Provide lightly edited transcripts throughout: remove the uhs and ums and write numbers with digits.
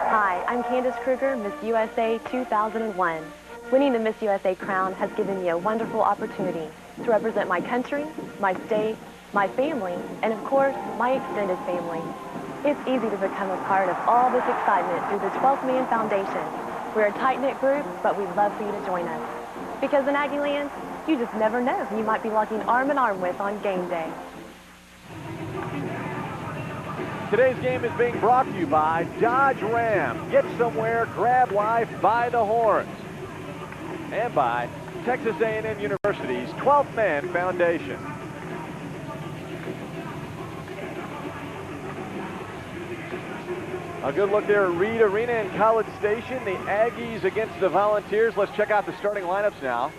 Hi, I'm Candace Kruger, Miss USA 2001. Winning the Miss USA crown has given me a wonderful opportunity to represent my country, my state, my family, and of course, my extended family. It's easy to become a part of all this excitement through the 12th Man Foundation. We're a tight-knit group, but we'd love for you to join us. Because in Aggie Land, you just never know who you might be locking arm in arm with on game day. Today's game is being brought to you by Dodge Ram. Get somewhere, grab life by the horns. And by Texas A&M University's 12th Man Foundation. A good look there at Reed Arena in College Station. The Aggies against the Volunteers. Let's check out the starting lineups now.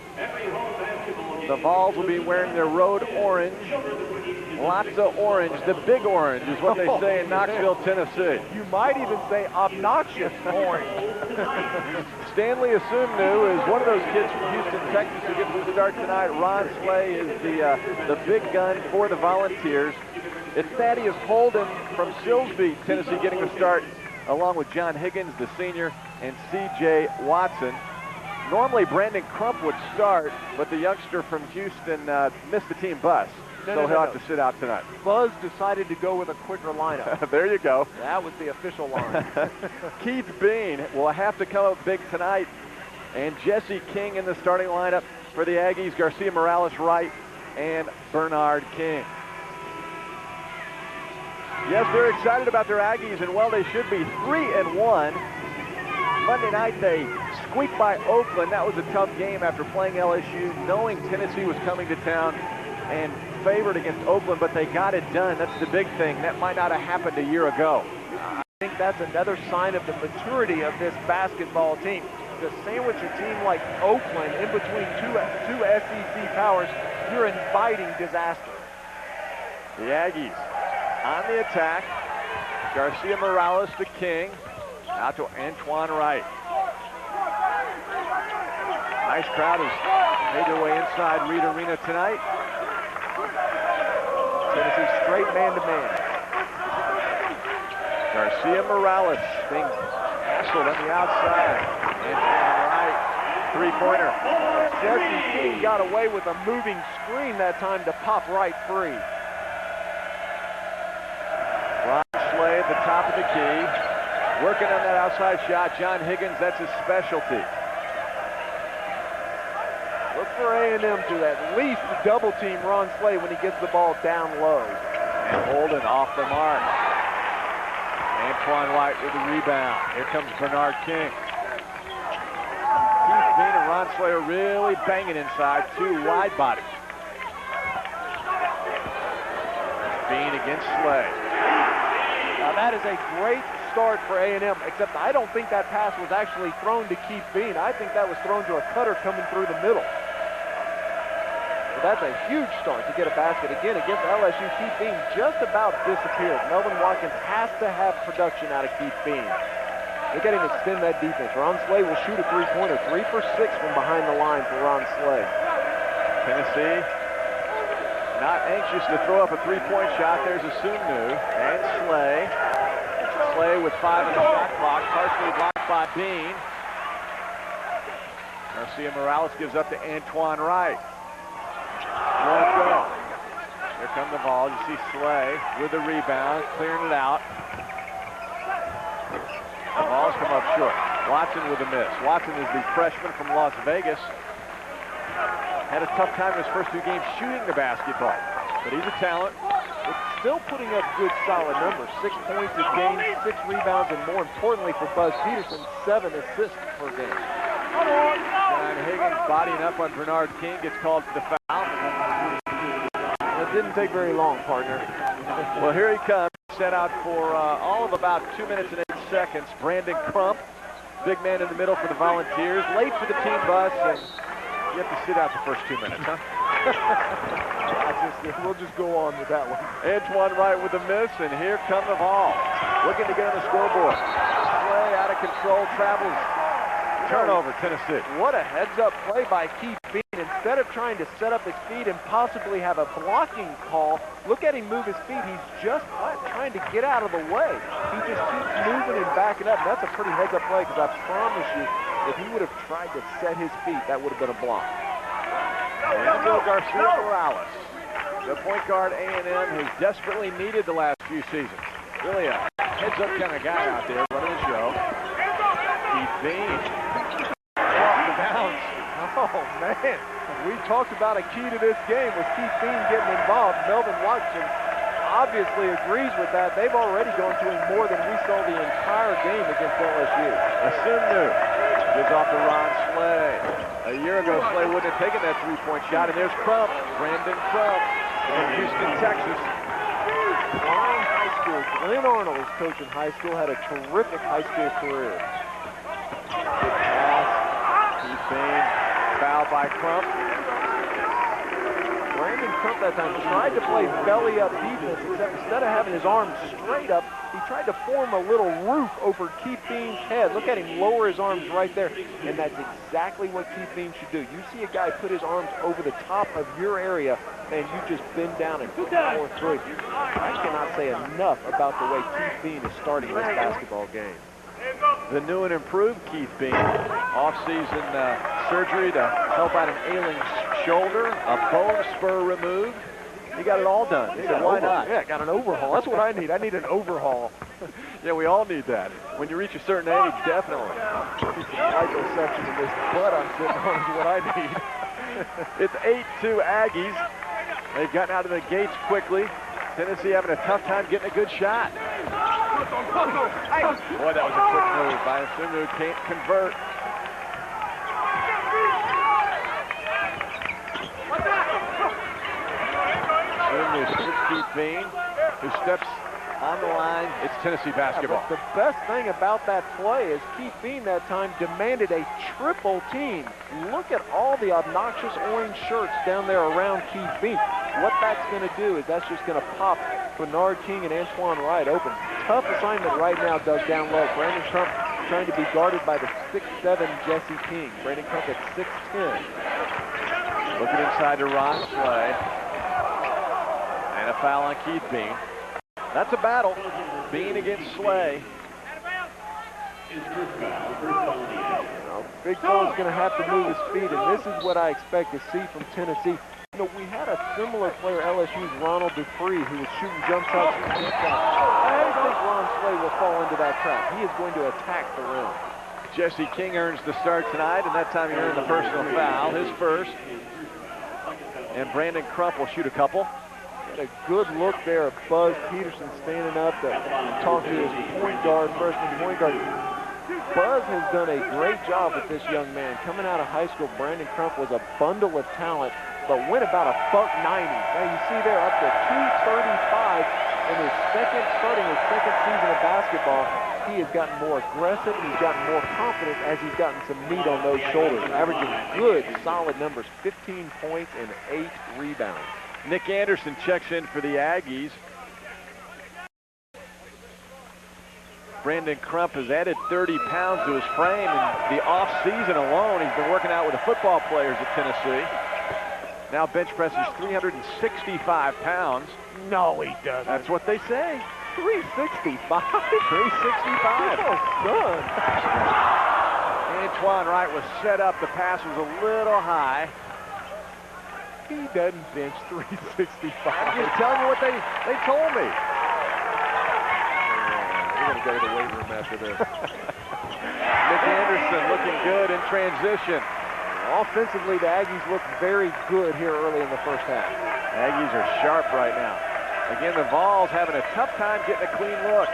The Vols will be wearing their road orange. Lots of orange. The big orange is what they say in Knoxville, Tennessee. You might even say obnoxious orange. Stanley Asumnu is one of those kids from Houston, Texas who gets the start tonight. Ron Slay is the big gun for the Volunteers. It's Thaddeus Holden from Silsbee, Tennessee, getting the start, along with John Higgins, the senior, and C.J. Watson. Normally, Brandon Crump would start, but the youngster from Houston missed the team bus, so he'll have to sit out tonight. Buzz decided to go with a quicker lineup. There you go. That was the official line. Keith Bean will have to come up big tonight, and Jesse King in the starting lineup for the Aggies. Garcia Morales right, and Bernard King. Yes, they're excited about their Aggies, and well, they should be 3-1. Monday night, they squeaked by Oakland. That was a tough game after playing LSU, knowing Tennessee was coming to town and favored against Oakland, but they got it done. That's the big thing. That might not have happened a year ago. I think that's another sign of the maturity of this basketball team. To sandwich a team like Oakland in between two SEC powers, you're inviting disaster. The Aggies on the attack. Garcia Morales to King. Out to Antoine Wright. Nice crowd has made their way inside Reed Arena tonight. Tennessee straight man-to-man. Garcia Morales being hassled on the outside. Antoine Wright, three-pointer. Jesse King got away with a moving screen that time to pop right free. Ron Slay at the top of the key. Working on that outside shot. John Higgins, that's his specialty. Look for A&M to at least double team Ron Slay when he gets the ball down low. And Holden off the mark. Antoine White with the rebound. Here comes Bernard King. Keith Bean and Ron Slay are really banging inside. Two wide bodies. Bean against Slay. Now that is a great start for A&M, except I don't think that pass was actually thrown to Keith Bean. I think that was thrown to a cutter coming through the middle. But that's a huge start to get a basket. Again, against LSU, Keith Bean just about disappeared. Melvin Watkins has to have production out of Keith Bean. Look at him extend that defense. Ron Slay will shoot a three-pointer. 3 for 6 from behind the line for Ron Slay. Tennessee not anxious to throw up a three-point shot. There's Asumnu and Slay. Slay with 5 on the shot clock, partially blocked by Bean. Garcia Morales gives up to Antoine Wright. Won't go. Here come the Vols. You see Slay with the rebound, clearing it out. The Vols come up short. Watson with a miss. Watson is the freshman from Las Vegas. Had a tough time in his first 2 games shooting the basketball, but he's a talent. But still putting up good, solid numbers. 6 points a game, 6 rebounds, and more importantly for Buzz Peterson, 7 assists per game. John Higgins bodying up on Bernard King, gets called for the foul. It didn't take very long, partner. Well, here he comes. Set out for all of about 2 minutes and 8 seconds. Brandon Crump, big man in the middle for the Volunteers. Late for the team bus, and you have to sit out the first 2 minutes, huh? We'll just go on with that one. Antoine Wright with a miss, and here come the Vols. Looking to get on the scoreboard. Play out of control, travels. Turnover, Tennessee. What a heads-up play by Keith Bean. Instead of trying to set up his feet and possibly have a blocking call, look at him move his feet. He's just trying to get out of the way. He just keeps moving and backing up. And that's a pretty heads-up play because I promise you, if he would have tried to set his feet, that would have been a block. Angel Garcia Morales, the point guard A&M has desperately needed the last few seasons. Really a heads-up kind of guy out there running the show. Keith Bean off the bounce. Oh, man. We talked about a key to this game was Keith Bean getting involved. Melvin Watson obviously agrees with that. They've already gone to him more than we saw the entire game against LSU. Asumnu gives off to Ron Slay. A year ago, Slay wouldn't have taken that three-point shot, and there's Crump, Brandon Crump from Houston, Texas. Klein High School. Glenn Arnold was coaching high school, had a terrific high school career. Good pass. Keith Bean, foul by Crump. Brandon Crump that time tried to play belly-up defense, except instead of having his arms straight up, he tried to form a little roof over Keith Bean's head. Look at him lower his arms right there, and that's exactly what Keith Bean should do. You see a guy put his arms over the top of your area, and you just bend down and power through. I cannot say enough about the way Keith Bean is starting this basketball game. The new and improved Keith Bean, off-season surgery to help out an ailing shoulder, a bone spur removed. He got it all done. He said, why not? Yeah, got an overhaul. That's what I need. I need an overhaul. Yeah, we all need that. When you reach a certain age, definitely. Liposuction of this butt I'm sitting on is what I need. It's 8-2 Aggies. They've gotten out of the gates quickly. Tennessee having a tough time getting a good shot. Boy, that was a quick move by Asumnu. Can't convert. Asumnu, Keith Bean, who steps on the line. It's Tennessee basketball. The best thing about that play is Keith Bean that time demanded a triple team. Look at all the obnoxious orange shirts down there around Keith Bean. What that's going to do is that's just going to pop Bernard King and Antoine Wright open. Tough assignment right now, Doug, down low. Brandon Crump trying to be guarded by the 6'7" Jesse King. Brandon Crump at 6'10". Looking inside to Ron Slay. And a foul on Keith Bean. That's a battle. Bean against Slay. Now, Big Fella's going to have to move his feet, and this is what I expect to see from Tennessee. You know, we had a similar player, LSU's Ronald Dupree, who was shooting jump shots. I don't think Ron Slay will fall into that trap. He is going to attack the rim. Jesse King earns the start tonight, and that time he earned the personal foul, his first. And Brandon Crump will shoot a couple. A good look there of Buzz Peterson standing up to talk to his point guard, freshman point guard. Buzz has done a great job with this young man. Coming out of high school, Brandon Crump was a bundle of talent, but went about a $1.90. Now you see there up to 235 in his starting his second season of basketball. He has gotten more aggressive, he's gotten more confident as he's gotten some meat on those shoulders, averaging good, solid numbers, 15 points and 8 rebounds. Nick Anderson checks in for the Aggies. Brandon Crump has added 30 pounds to his frame in the off-season alone. He's been working out with the football players at Tennessee. Now bench presses 365 pounds. No, he doesn't. That's what they say. 365? 365. Oh, son. Antoine Wright was set up. The pass was a little high. He doesn't bench 365. I'm just telling you what they told me. We're going to go to the weight room after this. Nick Anderson looking good in transition. Offensively, the Aggies look very good here early in the first half. Aggies are sharp right now. Again, the Vols having a tough time getting a clean look.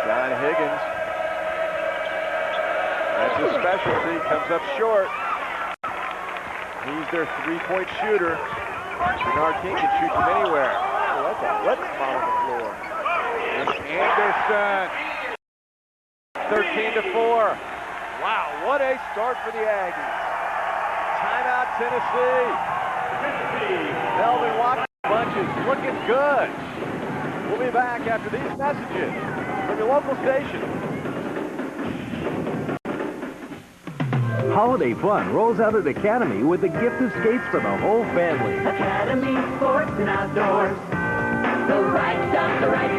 John Higgins. That's his specialty. Comes up short. He's their three-point shooter. Bernard King can shoot from anywhere. Oh, that's a wet spot on the floor. It's Anderson. 13-4. Wow, what a start for the Aggies. Timeout, Tennessee. Melvin Watson bunches looking good. We'll be back after these messages from your local station. Holiday fun rolls out at Academy with a gift of skates for the whole family. Academy Sports and Outdoors. The right stuff, the right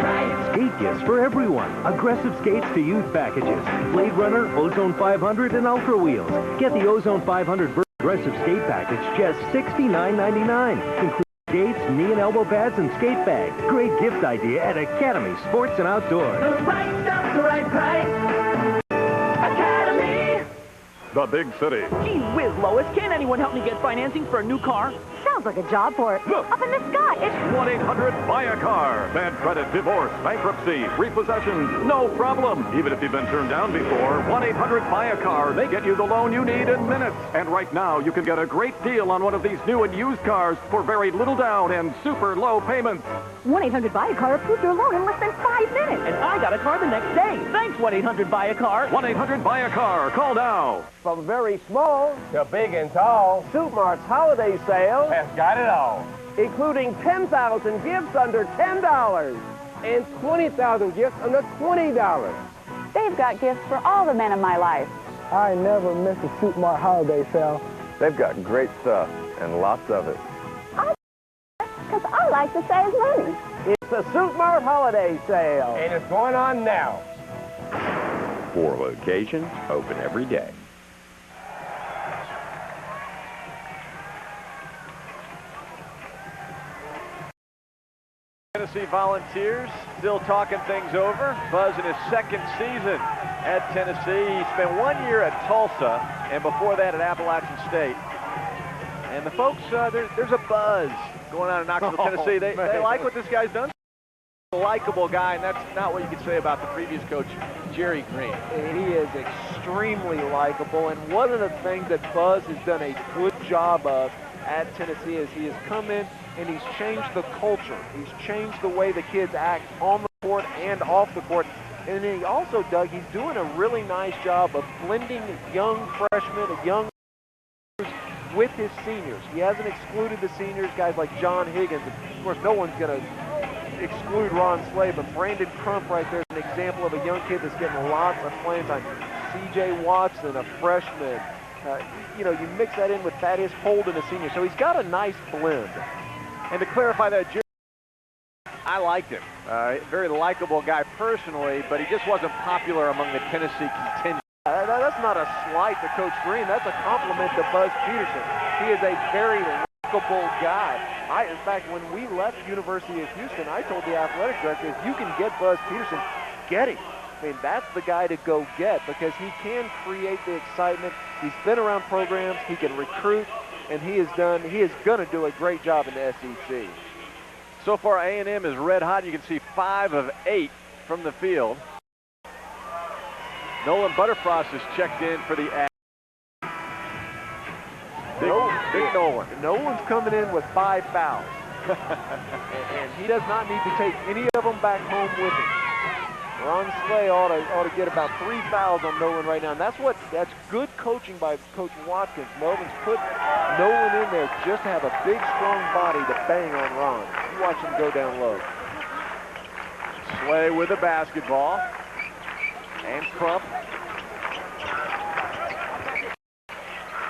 great gifts for everyone. Aggressive skates to youth packages. Blade Runner, Ozone 500, and Ultra Wheels. Get the Ozone 500 Aggressive Skate Package, just $69.99. Includes skates, knee and elbow pads, and skate bags. Great gift idea at Academy Sports and Outdoors. The right stuff, the right price. Academy. The big city. Gee whiz, Lois, can't anyone help me get financing for a new car? Sounds like a job for it. Look. Up in the sky. It's 1-800-BUY-A-CAR. Bad credit, divorce, bankruptcy, repossessions, no problem. Even if you've been turned down before, 1-800-BUY-A-CAR. They get you the loan you need in minutes. And right now, you can get a great deal on one of these new and used cars for very little down and super low payments. 1-800-BUY-A-CAR approved your loan in less than 5 minutes. And I got a car the next day. Thanks, 1-800-BUY-A-CAR. 1-800-BUY-A-CAR. Call now. From very small to big and tall, Supermart's holiday sale has got it all, including 10,000 gifts under $10 and 20,000 gifts under $20. They've got gifts for all the men in my life. I never miss a Supermart holiday sale. They've got great stuff and lots of it. Because I like to save money. It's the Supermart holiday sale, and it's going on now. 4 locations, open every day. Tennessee Volunteers still talking things over. Buzz in his second season at Tennessee. He spent 1 year at Tulsa and before that at Appalachian State. And the folks, there's a buzz going on in Knoxville, Tennessee. They like what this guy's done. A likable guy, and that's not what you could say about the previous coach, Jerry Green. He is extremely likable, and one of the things that Buzz has done a good job of at Tennessee is he has come in and he's changed the culture. He's changed the way the kids act on the court and off the court. And then he also, Doug, he's doing a really nice job of blending young freshmen, young with his seniors. He hasn't excluded the seniors, guys like John Higgins. Of course, no one's going to exclude Ron Slay, but Brandon Crump right there is an example of a young kid that's getting lots of playing time. C.J. Watson, a freshman. You know, you mix that in with Thaddeus Holden, a senior. So he's got a nice blend. And to clarify that, Jerry, I liked him. Very likable guy personally, but he just wasn't popular among the Tennessee contingent. That's not a slight to Coach Green. That's a compliment to Buzz Peterson. He is a very likable guy. In fact, when we left University of Houston, I told the athletic director, if you can get Buzz Peterson, get him. I mean, that's the guy to go get because he can create the excitement. He's been around programs. He can recruit, and he is going to do a great job in the SEC. So far, A&M is red hot. You can see 5 of 8 from the field. Nolan Butterfrost is checked in for the Aggies. Big Nolan. Nolan's coming in with 5 fouls. and he does not need to take any of them back home with him. Ron Slay ought to get about 3 fouls on Nolan right now. And that's good coaching by Coach Watkins. Melvin's put Nolan in there just to have a big, strong body to bang on Ron. You watch him go down low. Slay with the basketball. And Crump.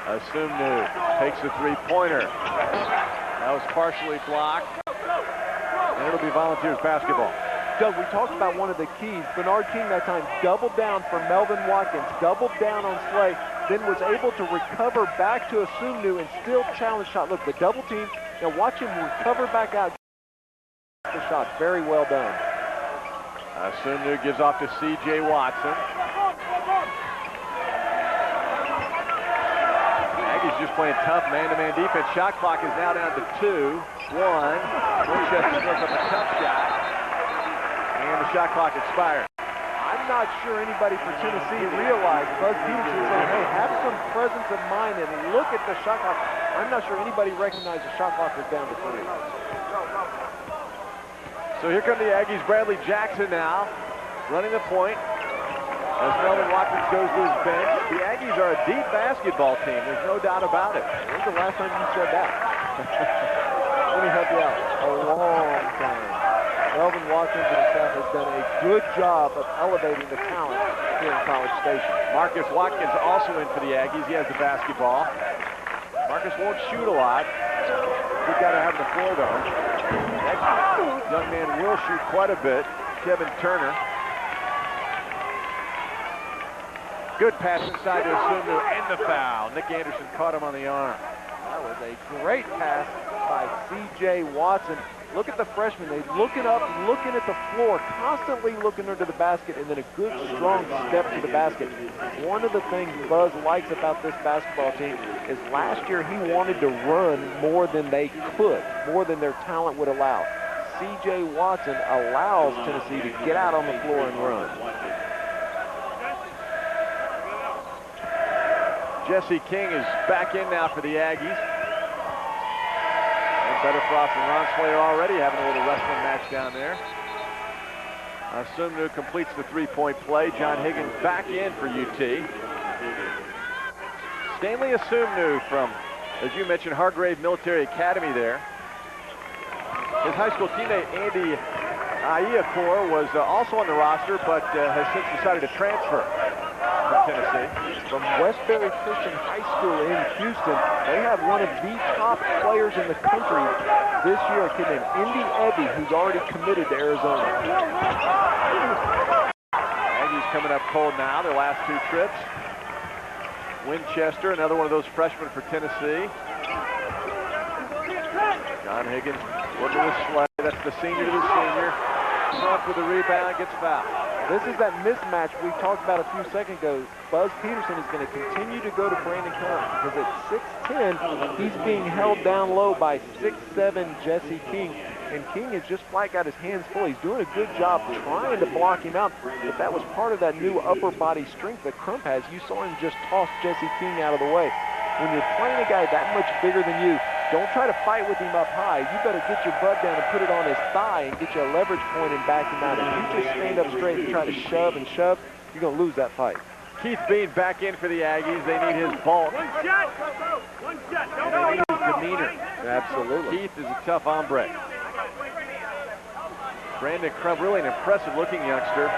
Asumnu takes a three-pointer. That was partially blocked. And it'll be Volunteers basketball. Doug, we talked about one of the keys. Bernard King that time doubled down for Melvin Watkins, doubled down on Slay, then was able to recover back to Asumnu and still challenge shot. Look, the double team, now watch him recover back out. The shot, very well done. Asumnu gives off to C.J. Watson. Aggies just playing tough man-to-man defense. Shot clock is now down to 2. 1. Winchester goes up a tough shot. And the shot clock expired. I'm not sure anybody for Tennessee realized Buzz Peterson saying, hey, have some presence of mind and look at the shot clock. I'm not sure anybody recognized the shot clock was down to 3. So here come the Aggies. Bradley Jackson now running the point as Melvin Watkins goes to his bench. The Aggies are a deep basketball team. There's no doubt about it. When's the last time you said that? Let me help you out. A long time. Melvin Watkins and his staff has done a good job of elevating the talent here in College Station. Marcus Watkins also in for the Aggies. He has the basketball. Marcus won't shoot a lot. Good guy to have the floor, though. That young man will shoot quite a bit. Kevin Turner. Good pass inside to Asumnu and the foul. Nick Anderson caught him on the arm. That was a great pass by C.J. Watson. Look at the freshman. They're looking up, looking at the floor, constantly looking under the basket, and then a good, strong step to the basket. One of the things Buzz likes about this basketball team is last year he wanted to run more than they could, more than their talent would allow. C.J. Watson allows Tennessee to get out on the floor and run. Jesse King is back in now for the Aggies. Betterfrost and Ron Slayer already having a little wrestling match down there. Asumnu completes the three-point play. John Higgins back in for UT. Stanley Asumnu from, as you mentioned, Hargrave Military Academy there. His high school teammate Andy Iacor was also on the roster, but has since decided to transfer from Tennessee. From Westbury Christian High School in Houston, they have one of the top players in the country this year, a kid named Indy Ebby, who's already committed to Arizona. Aggies coming up cold now, their last two trips. Winchester, another one of those freshmen for Tennessee. John Higgins working with Slay. That's the senior to the senior. Trump with the rebound, gets fouled. This is that mismatch we talked about a few seconds ago. Buzz Peterson is going to continue to go to Brandon Cummings because at 6'10", he's being held down low by 6'7" Jesse King. And King has just flat got his hands full. He's doing a good job trying to block him out, but that was part of that new upper body strength that Crump has. You saw him just toss Jesse King out of the way. When you're playing a guy that much bigger than you, don't try to fight with him up high. You better get your butt down and put it on his thigh and get you a leverage point and back him out. If you just stand up straight and try to shove and shove, you're going to lose that fight. Keith Bean back in for the Aggies. They need his bulk. One shot. And they need his demeanor. Absolutely. Keith is a tough hombre. Brandon Crump, really an impressive looking youngster.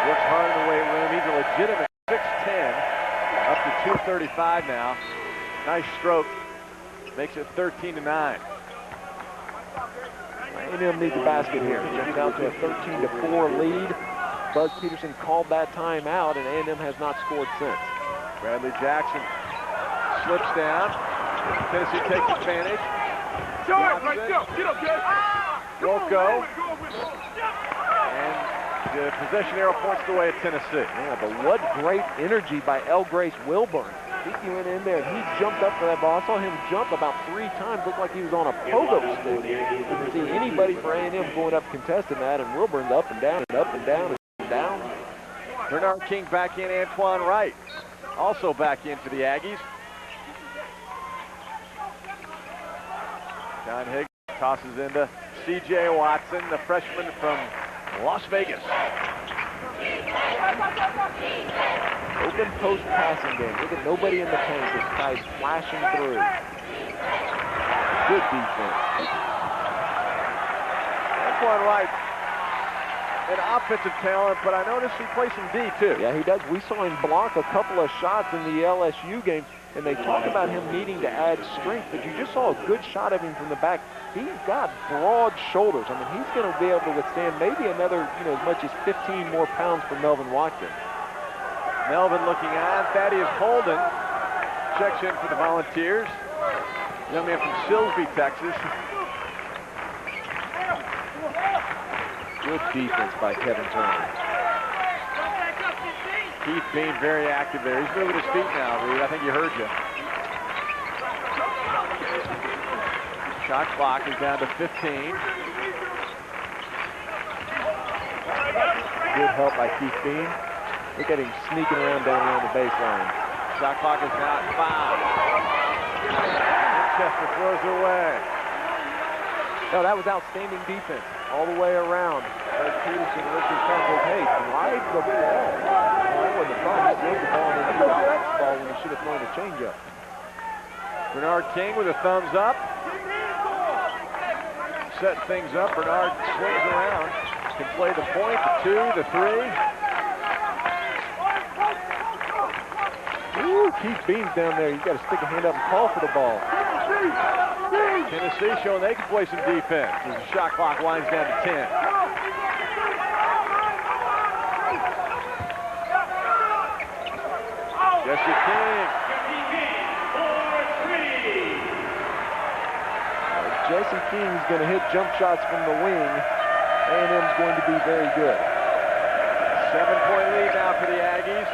Works hard in the weight room. He's a legitimate 6'10", up to 235 now. Nice stroke. Makes it 13-9. A&M needs a basket here. Jumped out to a 13-4 lead. Buzz Peterson called that time out, and A&M has not scored since. Bradley Jackson slips down. Tennessee takes advantage. Won't go. And the possession arrow points the way at Tennessee. Yeah, but what great energy by L. Grace Wilburn. He went in there and he jumped up for that ball. I saw him jump about 3 times. Looked like he was on a pogo stick. You can see anybody for A&M going up contesting that, and Wilburn's up and down and up and down and down. Bernard King back in. Antoine Wright also back in for the Aggies. John Higgins tosses into C.J. Watson, the freshman from Las Vegas. Open post passing game. Look at nobody in the paint. This guy's flashing through. Good defense. Antoine Wright, an offensive talent, but I noticed he plays some D too. Yeah, he does. We saw him block a couple of shots in the LSU game, and they talk about him needing to add strength, but you just saw a good shot of him from the back. He's got broad shoulders. I mean, he's going to be able to withstand maybe another, as much as 15 more pounds for Melvin Watkins. Melvin looking on. Thaddeus Holden checks in for the Volunteers. Young man from Silsbee, Texas. Good defense by Kevin Turner. Keith being very active there. He's moving his feet now, Reed. I think you heard you. Shot clock is down to 15. Good help by Keith Bean. Look at him sneaking around down around the baseline. Shot clock is now at 5. Winchester throws it away. No, that was outstanding defense all the way around. As Peterson looked his pass, goes, hey, drive the ball. Well, that wasn't the problem. He threw the ball into the ball when he should have thrown a changeup. Bernard King with a thumbs up. Set things up. Bernard swings around. Can play the point, the 2, the 3. Ooh, Keith Bean's down there. He's got to stick a hand up and call for the ball. Tennessee showing they can play some defense as the shot clock winds down to 10. going to hit jump shots from the wing, A&M's going to be very good. 7-point lead now for the Aggies.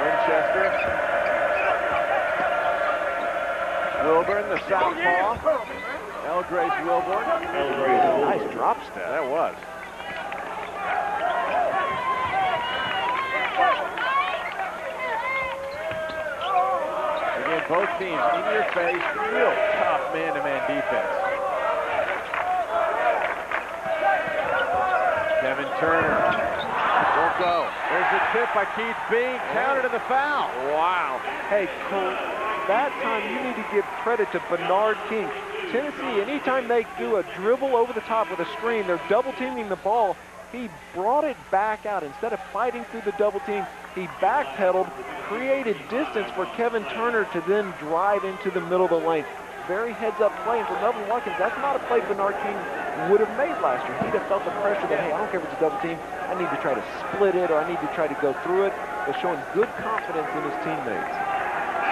Winchester. Wilburn, the southpaw. Grace Wilborn. Nice drop step. That was. Again, both teams in your face, real tough man-to-man defense. Kevin Turner won't go. There's a tip by Keith Bean, counter to the foul. Wow. Hey, Cole, that time you need to give credit to Bernard King. Tennessee, anytime they do a dribble over the top with a screen, they're double-teaming the ball. He brought it back out. Instead of fighting through the double team, he backpedaled, created distance for Kevin Turner to then drive into the middle of the lane. Very heads-up play, and for Melvin Watkins, that's not a play Bernard King would have made last year. He'd have felt the pressure that, hey, I don't care if it's a double team, I need to try to split it, or I need to try to go through it. They're showing good confidence in his teammates.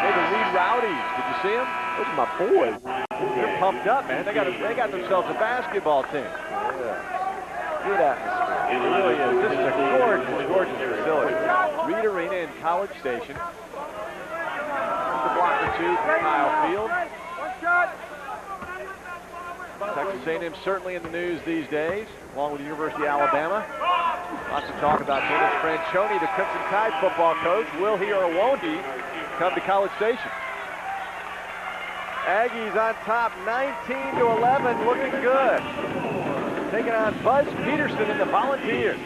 Hey, the Reed Rowdies, did you see them? Those are my boys. They're pumped up, man. They got themselves a basketball team. Yeah. Good atmosphere. It really is. This is a gorgeous, gorgeous facility. Reed Arena in College Station. The block or two for Kyle Field. Texas A&M certainly in the news these days, along with the University of Alabama. Lots of talk about Dennis Franchione, the Crimson Tide football coach. Will he or won't he come to College Station? Aggies on top, 19-11, looking good. Taking on Buzz Peterson and the Volunteers.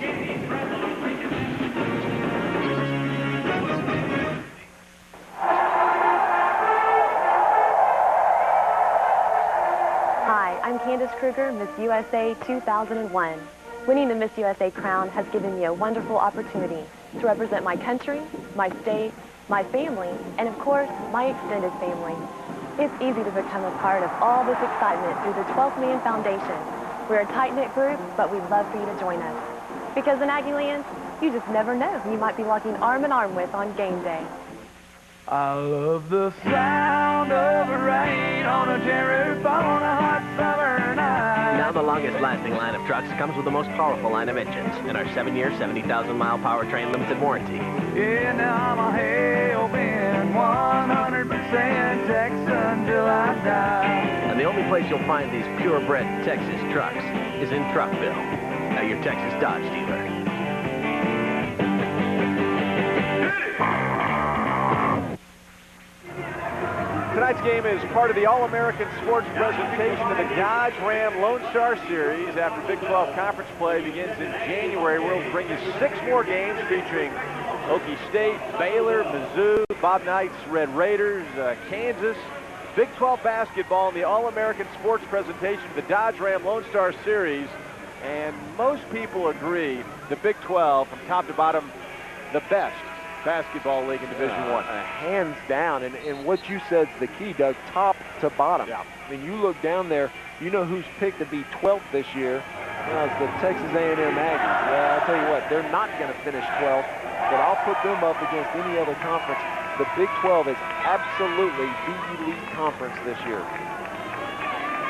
Hi, I'm Candace Kruger, Miss USA 2001. Winning the Miss USA crown has given me a wonderful opportunity to represent my country, my state, my family, and of course, my extended family. It's easy to become a part of all this excitement through the 12th Man Foundation. We're a tight-knit group, but we'd love for you to join us. Because in Aggieland, you just never know who you might be walking arm in arm with on game day. I love the sound of rain on a cherry bomb on a hot summer night. Now the longest-lasting line of trucks comes with the most powerful line of engines in our 7-year, 70,000-mile powertrain limited warranty. Yeah, now I'm a hell-bent 100% Texan till I die. And the only place you'll find these purebred Texas trucks is in Truckville, at your Texas Dodge dealer. Tonight's game is part of the All-American Sports presentation of the Dodge Ram Lone Star Series. After Big 12 conference play begins in January, we'll bring you 6 more games featuring Okie State, Baylor, Mizzou, Bob Knight's Red Raiders, Kansas. Big 12 basketball in the All-American Sports presentation of the Dodge Ram Lone Star Series. And most people agree the Big 12, from top to bottom, the best basketball league in Division I. Hands down, and what you said is the key, Doug, top to bottom. Yeah. I mean, you look down there, you know who's picked to be 12th this year. It's the Texas A&M Aggies. Well, I'll tell you what, they're not going to finish 12th, but I'll put them up against any other conference. The Big 12 is absolutely the elite conference this year.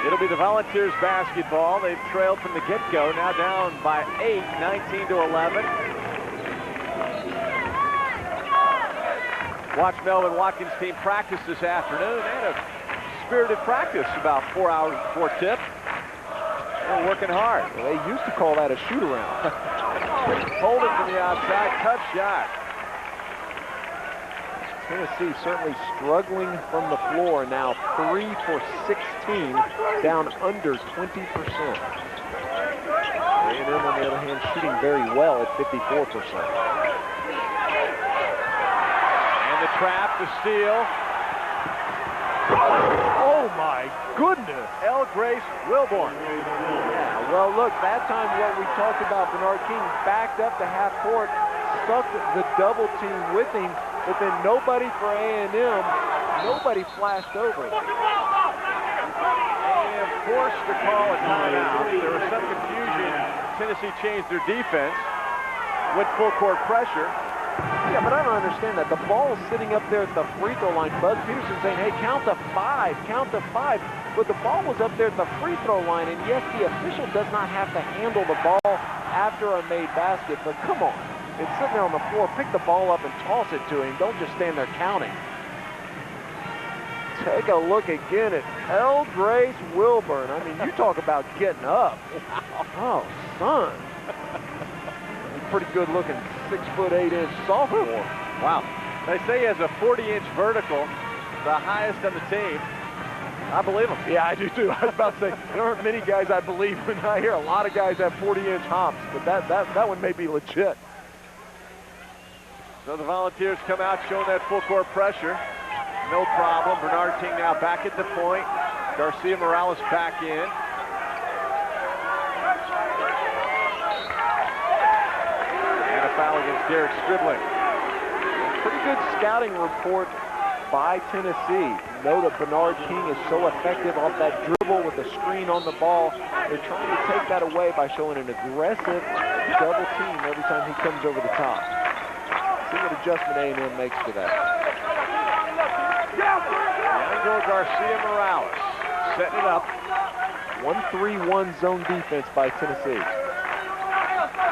It'll be the Volunteers basketball. They've trailed from the get-go, now down by 8, 19-11. Watch Melvin Watkins' team practice this afternoon. They had a spirited practice about 4 hours before tip. They're working hard. Well, they used to call that a shoot-around. Hold it from the outside, tough shot. Tennessee certainly struggling from the floor now, 3 for 16, down under 20%. A&M, on the other hand, shooting very well at 54%. The trap, the steal. Oh my goodness! Grace Wilborn. Yeah, well look, that time what we talked about, Bernard King backed up to half court, stuck the double team with him, but then nobody for A&M, nobody flashed over it. A&M forced to call a timeout. There was some confusion. Tennessee changed their defense, went full court pressure. Yeah, but I don't understand that. The ball is sitting up there at the free throw line. Buzz Peterson saying, hey, count to 5, count to 5. but the ball was up there at the free throw line, and yes, the official does not have to handle the ball after a made basket, but come on. It's sitting there on the floor. Pick the ball up and toss it to him. Don't just stand there counting. Take a look again at L. Grace Wilburn. I mean, you talk about getting up. Oh, son. Pretty good looking 6'8" sophomore. Wow. They say he has a 40-inch vertical, the highest on the team. I believe him. Yeah, I do too. I was about to say, there aren't many guys I believe when I hear a lot of guys have 40-inch hops, but that one may be legit. So the Volunteers come out showing that full court pressure. No problem. Bernard King now back at the point. Garcia Morales back in. And a foul against Derek Stribling. Pretty good scouting report by Tennessee. Note that Bernard King is so effective off that dribble with the screen on the ball. They're trying to take that away by showing an aggressive double team every time he comes over the top. See what adjustment A&M makes to that. Leandro Garcia Morales setting it up. 1-3-1 zone defense by Tennessee.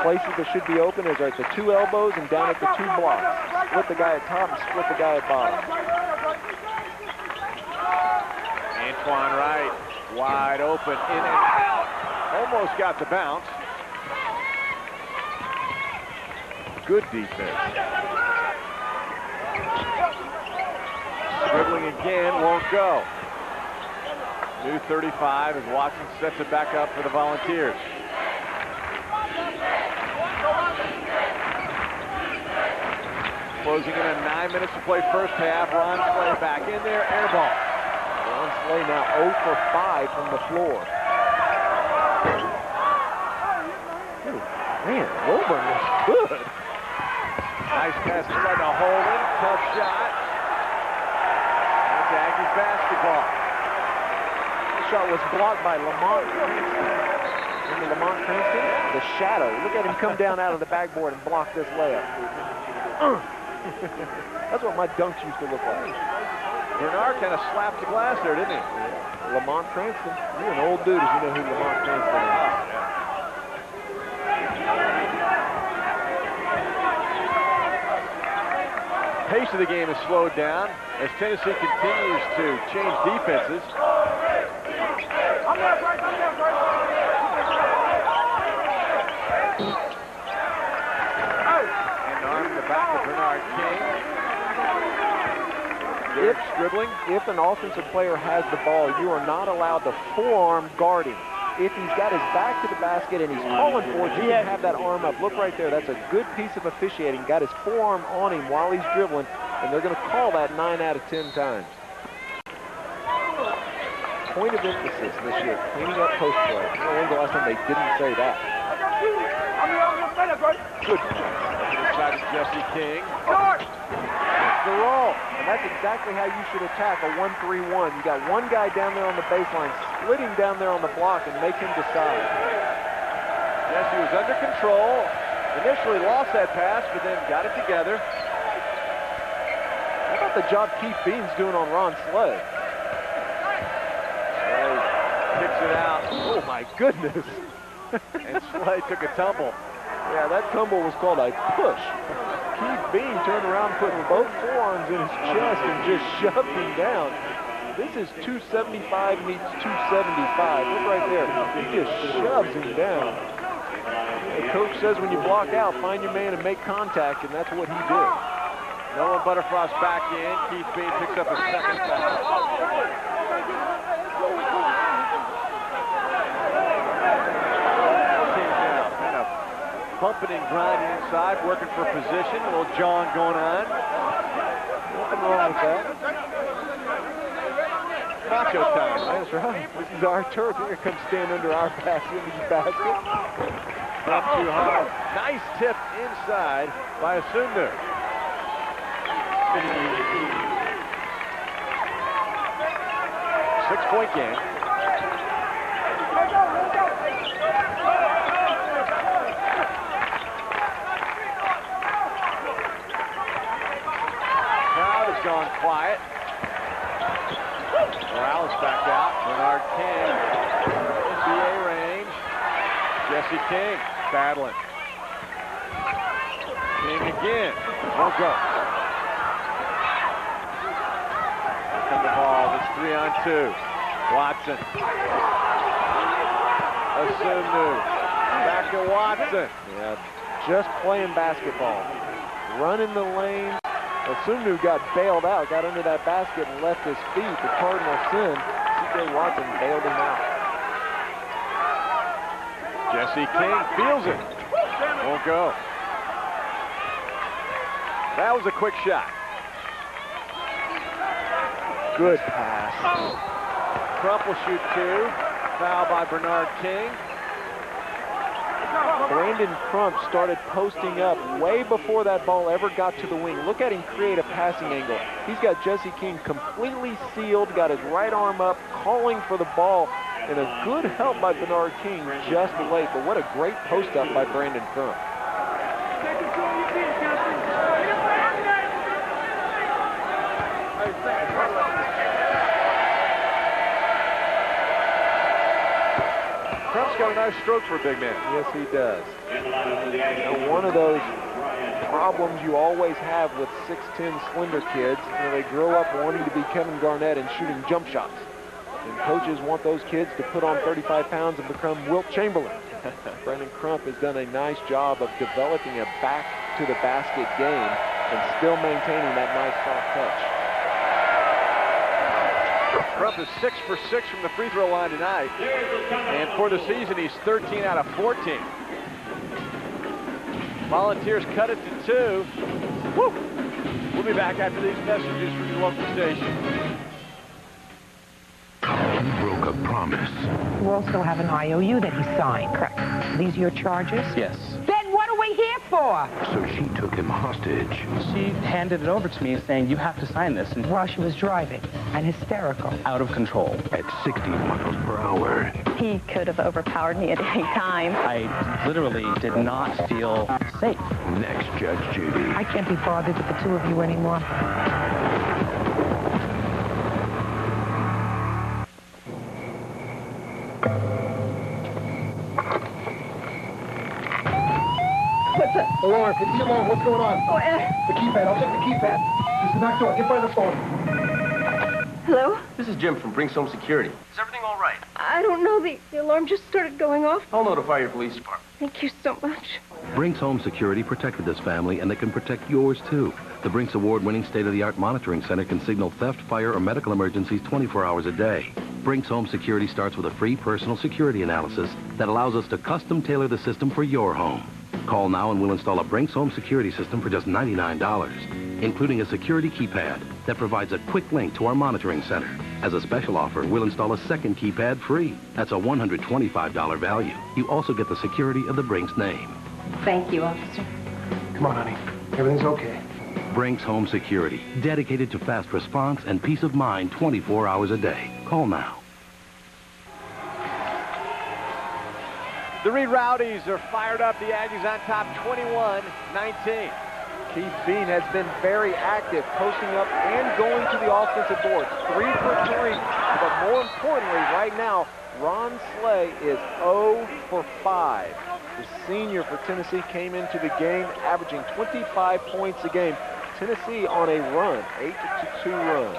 Places that should be open is at the 2 elbows and down at the 2 blocks. Split the guy at top and split the guy at bottom. Antoine Wright wide open, in and out. Almost got the bounce. Good defense. Dribbling again, won't go. New 35 as Watson sets it back up for the Volunteers. Closing in on 9 minutes to play first half. Ron Slay back in there, air ball. Ron Slay now 0 for 5 from the floor. Ooh, man, Wilburn was good. Nice pass inside to Holden. Tough shot. That's Aggies basketball. The shot was blocked by Lamont Cranston. Remember Lamont Cranston? The shadow. Look at him come down out of the backboard and block this layup. That's what my dunks used to look like. Bernard kind of slapped the glass there, didn't he? Yeah. Lamont Cranston. You're an old dude if you know who Lamont Cranston is. Pace of the game is slowed down as Tennessee continues to change defenses. And arm the back of Bernard King. Dribbling. If an offensive player has the ball, you are not allowed to forearm guarding. If he's got his back to the basket and he's calling for it, you can have that arm up. Look right there. That's a good piece of officiating. Got his forearm on him while he's dribbling, and they're going to call that 9 out of 10 times. Point of emphasis this year, cleaning up post play. I don't know when's the last time they didn't say that. Good. Inside to Jesse King. The roll. And that's exactly how you should attack a 1-3-1. You got one guy down there on the baseline, split him down there on the block and make him decide. Yes, he was under control. Initially lost that pass, but then got it together. How about the job Keith Bean's doing on Ron Slay? Slay kicks it out. Oh my goodness. And Slay took a tumble. Yeah, that tumble was called a push. Keith Bean turned around, putting both forearms in his chest and just shoved him down. This is 275 meets 275. Look right there. He just shoves him down. The coach says when you block out, find your man and make contact, and that's what he did. Noah Butterfrost back in. Keith Bean picks up a second foul. Bumping and grinding inside, working for position. A little John going on. Nothing wrong with that. Macho time. That's right. This is our turf. Here comes stand under our basket. Up too hard. Nice tip inside by Asumner. Six-point game. Crowd has gone quiet. Morales back out. Bernard King, NBA range. Jesse King battling. King again. Won't go. Come the ball. It's 3-on-2. Watson. Asumnu. Back to Watson. Yeah, just playing basketball. Running the lane. Asumnu got bailed out, got under that basket and left his feet. The Cardinals sin. C.J. Watson bailed him out. Jesse King feels it. Won't go. That was a quick shot. Good pass. Crump will shoot 2. Foul by Bernard King. Brandon Crump started posting up way before that ball ever got to the wing. Look at him create a passing angle. He's got Jesse King completely sealed, got his right arm up, calling for the ball, and a good help by Bernard King just late. But what a great post up by Brandon Crump. Crump's got a nice stroke for a big man. Yes, he does. And one of those problems you always have with 6'10" slender kids, they grow up wanting to be Kevin Garnett and shooting jump shots. And coaches want those kids to put on 35 pounds and become Wilt Chamberlain. Brandon Crump has done a nice job of developing a back-to-the-basket game and still maintaining that nice soft touch. Crump is 6 for 6 from the free throw line tonight. And for the season, he's 13 out of 14. Volunteers cut it to 2. Woo! We'll be back after these messages from your local station. He broke a promise. You also have an IOU that he signed. Correct. These your charges? Yes. Then what are we here for? So she took him hostage. She handed it over to me saying, you have to sign this. And While she was driving and hysterical. out of control. At 60 miles per hour. He could have overpowered me at any time. I literally did not feel safe. Next, Judge Judy. I can't be bothered with the two of you anymore. What's that? Alarm. It's the alarm. What's going on? Oh, The keypad. I'll check the keypad. It's the back door. Get by the phone. hello? This is Jim from Brinks Home Security. Is everything all right? I don't know. The alarm just started going off. I'll notify your police department. Thank you so much. Brinks Home Security protected this family, and they can protect yours, too. The Brinks award-winning state-of-the-art monitoring center can signal theft, fire, or medical emergencies 24 hours a day. Brinks Home Security starts with a free personal security analysis that allows us to custom tailor the system for your home. Call now and we'll install a Brinks Home Security system for just $99, including a security keypad that provides a quick link to our monitoring center. As a special offer, we'll install a second keypad free. That's a $125 value. You also get the security of the Brinks name. Thank you, officer. Come on, honey. Everything's okay. Brinks Home Security, dedicated to fast response and peace of mind 24 hours a day. Call now. The Reed Rowdies are fired up. The Aggies on top 21-19. Keith Bean has been very active, posting up and going to the offensive boards. 3 for 3. But more importantly, right now, Ron Slay is 0 for 5. The senior for Tennessee came into the game averaging 25 points a game. Tennessee on a run, 8-2 run.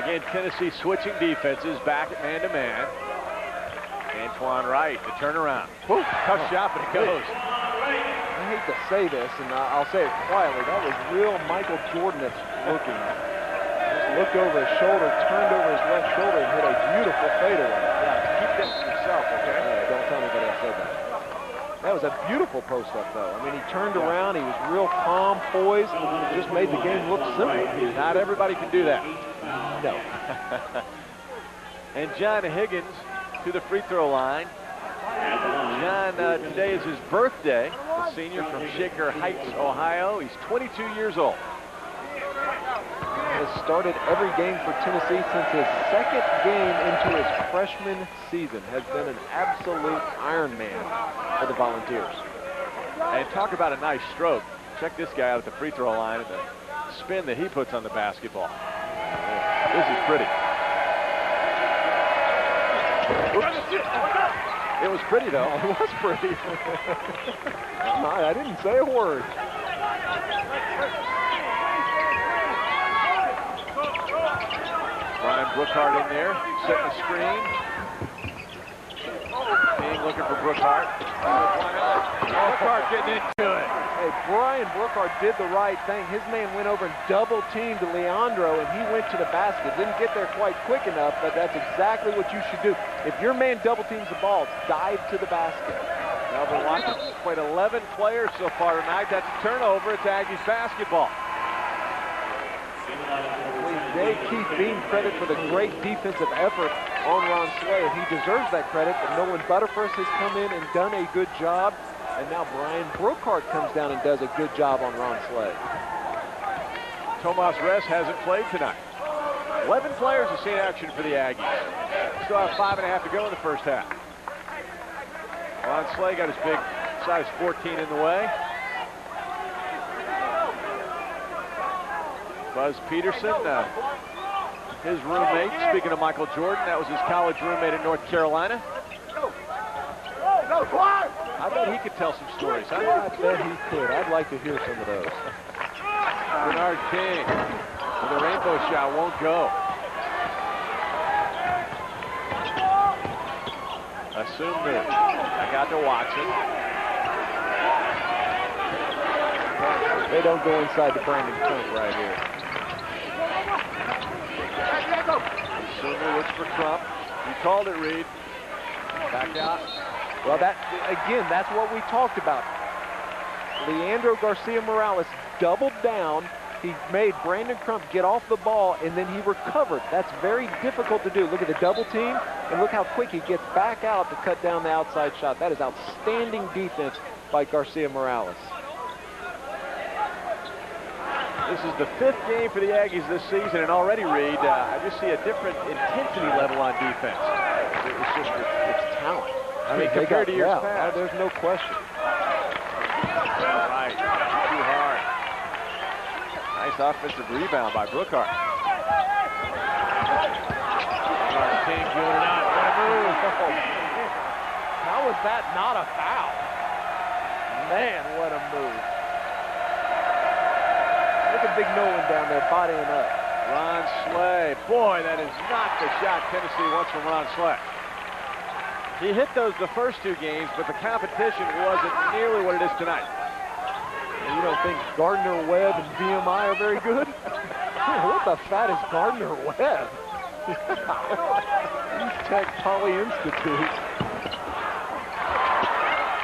Again, Tennessee switching defenses back at man-to-man. Antoine Wright, the turnaround. Woo, tough shot, but it goes. I hate to say this, and I'll say it quietly. That was real Michael Jordan-ish looking. Just looked over his shoulder, turned over his left shoulder, and hit a beautiful fadeaway. Yeah, keep that to yourself, okay? Yeah, don't tell anybody I said that. That was a beautiful post-up, though. I mean, he turned around, he was real calm, poised, and just made the game look simple. Not everybody can do that. No. And John Higgins to the free throw line. John, today is his birthday. A senior from Shaker Heights, Ohio. He's 22 years old. Has started every game for Tennessee since his second game into his freshman season. Has been an absolute Iron Man for the Volunteers. And talk about a nice stroke. Check this guy out at the free throw line and the spin that he puts on the basketball. This is pretty. It was pretty, though. It was pretty. I didn't say a word. Brian Brookhart in there, setting the screen. King looking for Brookhart. Brookhart getting into it. Hey, Brian Brookhart did the right thing. His man went over and double-teamed Leandro, and he went to the basket. Didn't get there quite quick enough, but that's exactly what you should do. If your man double-teams the ball, dive to the basket. Melvin Watkins played 11 players so far tonight. That's a turnover. It's Aggies basketball. They keep Bean credit for the great defensive effort on Ron Slay, and he deserves that credit. But Nolan Butterfuss has come in and done a good job, and now Brian Brookhart comes down and does a good job on Ron Slay. Tomas Ress hasn't played tonight. 11 players have seen action for the Aggies. Still have 5.5 to go in the first half. Ron Slay got his big size 14 in the way. Buzz Peterson, his roommate, speaking of Michael Jordan, that was his college roommate in North Carolina. I bet he could tell some stories. I bet he could. I'd like to hear some of those. Bernard King, and the rainbow shot won't go. Assume that. Back out to Watson. They don't go inside the Brandon Crump right here. Assume looks for Crump. You called it, Reed. Back out. Well, again, that's what we talked about. Leandro Garcia-Morales doubled down. He made Brandon Crump get off the ball, and then he recovered. That's very difficult to do. Look at the double team, and look how quick he gets back out to cut down the outside shot. That is outstanding defense by Garcia-Morales. This is the 5th game for the Aggies this season, and already, Reed, I just see a different intensity level on defense. It's just it's talent. I mean, compared to years past. There's no question. Right, too hard. Nice offensive rebound by Brookhart. King doing it out. What a move. How was that not a foul? Man, what a move. Look at Big Nolan down there bodying up. Ron Slay. Boy, that is not the shot Tennessee wants from Ron Slay. He hit those the first 2 games, but the competition wasn't nearly what it is tonight. You don't think Gardner Webb and VMI are very good? What the fat is Gardner Webb? East Tech Poly Institute.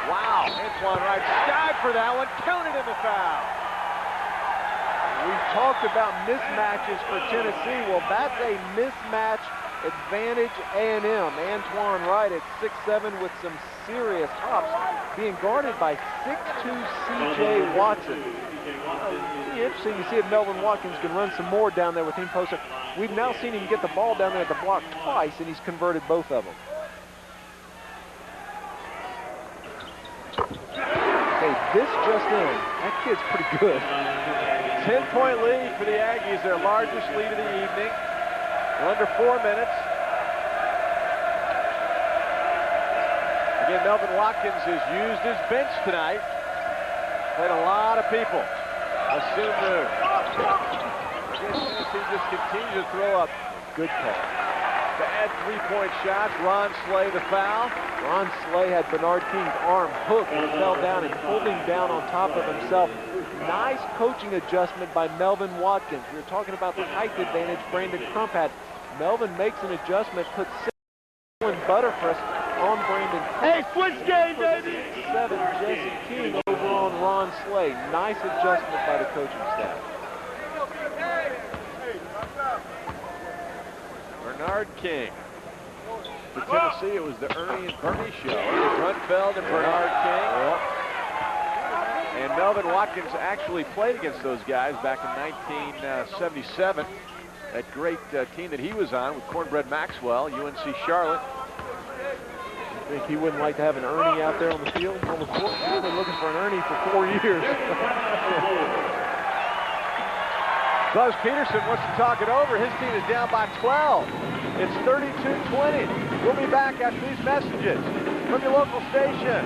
Wow, Antoine Wright dived for that one, counted in the foul. We talked about mismatches for Tennessee. Well, that's a mismatch advantage A&M. Antoine Wright at 6'7" with some serious hops, being guarded by 6'2" C.J. Watson. It'll be interesting to see if Melvin Watkins can run some more down there with him posted. We've now seen him get the ball down there at the block twice, and he's converted both of them. Hey, this just in. That kid's pretty good. 10-point lead for the Aggies, their largest lead of the evening. Under 4 minutes. Again, Melvin Watkins has used his bench tonight. Played a lot of people. Assume move. Again, Tennessee just continues to throw up. Good call. Bad 3-point shots. Ron Slay the foul. Ron Slay had Bernard King's arm hooked and fell down and pulled him down on top of himself. Nice coaching adjustment by Melvin Watkins. We were talking about the height advantage Brandon Crump had. Melvin makes an adjustment, puts 6 Butterfuss on Brandon Crump. Hey, switch game, baby! 7 Jesse King over on Ron Slay. Nice adjustment by the coaching staff. Bernard King. For Tennessee, it was the Ernie and Bernie show. Ernie Brunfeld and Bernard King. Yep. And Melvin Watkins actually played against those guys back in 1977. That great team that he was on with Cornbread Maxwell, UNC Charlotte. I think he wouldn't like to have an Ernie out there on the field, on the court. He's been looking for an Ernie for 4 years. Buzz Peterson wants to talk it over. His team is down by 12. It's 32-20. We'll be back after these messages from your local station.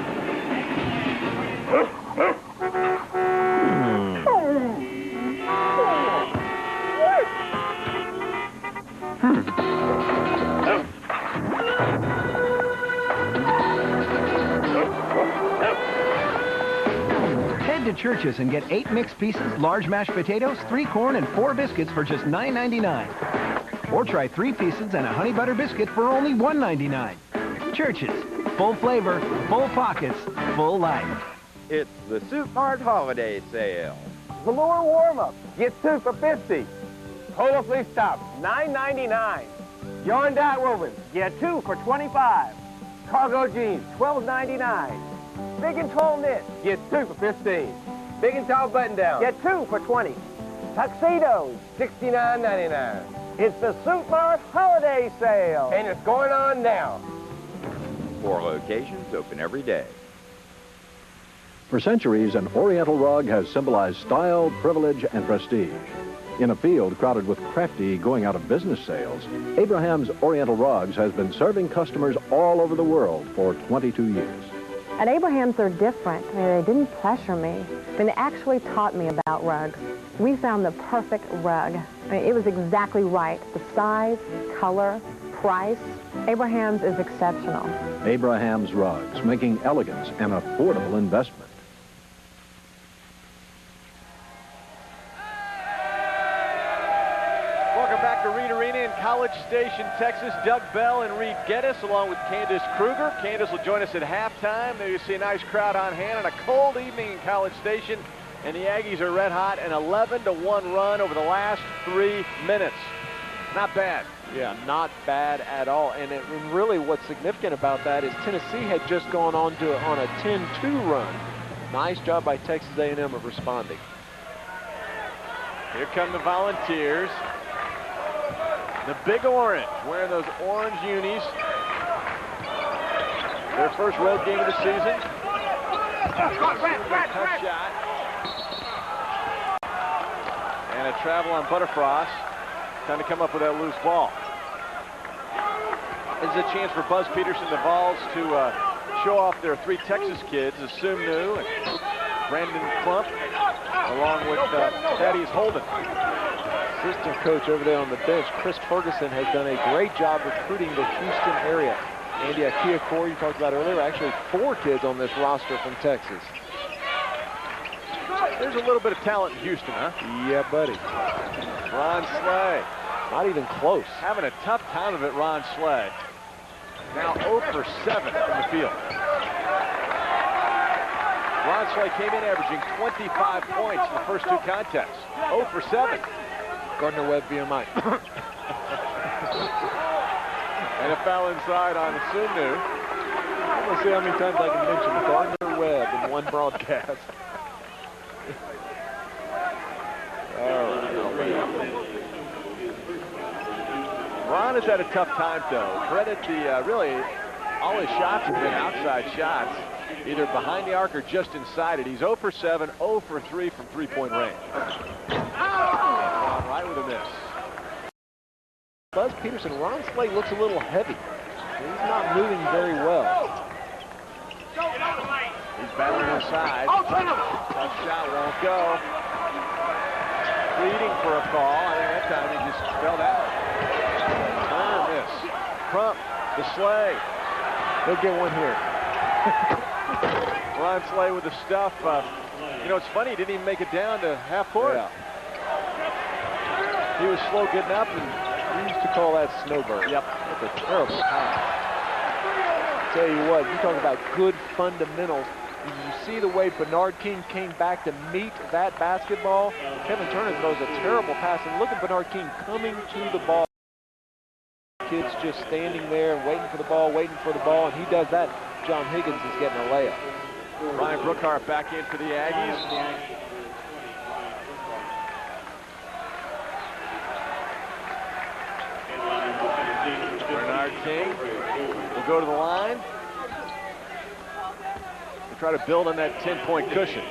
Head to Church's and get 8 mixed pieces, large mashed potatoes, 3 corn, and 4 biscuits for just $9.99. Or try 3 pieces and a honey butter biscuit for only $1.99. Church's. Full flavor, full pockets, full life. It's the Soup Mart Holiday Sale. Velour warm-up. Get 2 for $50. Polo fleece top, $9.99. Yarn dye woven. Get 2 for $25. Cargo jeans, $12.99. Big and tall knit. Get 2 for $15. Big and tall button down. Get 2 for $20. Tuxedos, $69.99. It's the Soup Mart Holiday Sale, and it's going on now. 4 locations, open every day. For centuries, an Oriental rug has symbolized style, privilege, and prestige. In a field crowded with crafty, going-out-of-business sales, Abraham's Oriental Rugs has been serving customers all over the world for 22 years. At Abraham's, they're different. I mean, they didn't pressure me. I mean, they actually taught me about rugs. We found the perfect rug. I mean, it was exactly right. The size, color, price. Abraham's is exceptional. Abraham's Rugs, making elegance an affordable investment. Welcome back to Reed Arena in College Station, Texas. Doug Bell and Reed Geddes along with Candace Kruger. Candace will join us at halftime. There you see a nice crowd on hand on a cold evening in College Station. And the Aggies are red hot, an 11-1 run over the last 3 minutes. Not bad. Yeah, not bad at all. And really what's significant about that is Tennessee had just gone on a 10-2 run. Nice job by Texas A&M of responding. Here come the Volunteers. The Big Orange, wearing those orange unis. Their first road game of the season. Tough shot. And a travel on Butterfrost. Trying to come up with that loose ball. This is a chance for Buzz Peterson, the Vols, to show off their 3 Texas kids, Asumnu and Brandon Klump, along with Thaddeus Holden. Assistant coach over there on the bench, Chris Ferguson, has done a great job recruiting the Houston area. Andy Akiakor, you talked about earlier, actually 4 kids on this roster from Texas. There's a little bit of talent in Houston, huh? Yeah, buddy. Ron Slay. Not even close. Having a tough time of it, Ron Slay. Now 0 for 7 from the field. Ron Slay came in averaging 25 points in the first 2 contests. 0 for 7. Gardner Webb VMI. And a foul inside on Asumnu. I'm going to see how many times I can mention Gardner Webb in one broadcast. Ron has had a tough time, though. Credit the, really, all his shots have been outside shots, either behind the arc or just inside it. He's 0 for 7, 0 for 3 from three-point range. Ron right with a miss. Buzz Peterson, Ron Slay looks a little heavy. He's not moving very well. He's battling inside. Tough shot won't go. Pleading for a call. I think that time he just fell down. Miss. Crump to Slay. He'll get one here. Ron Slay with the stuff. You know, it's funny, he didn't even make it down to half court. Yeah. He was slow getting up, and we used to call that snowbird. Yep. That's a terrible pass. Tell you what, you talk about good fundamentals. Did you see the way Bernard King came back to meet that basketball? Kevin Turner throws a terrible pass, and look at Bernard King coming to the ball. Kids just standing there and waiting for the ball, and he does that. John Higgins is getting a layup. Ryan Brookhart back in for the Aggies. Bernard King will go to the line. They try to build on that 10-point cushion.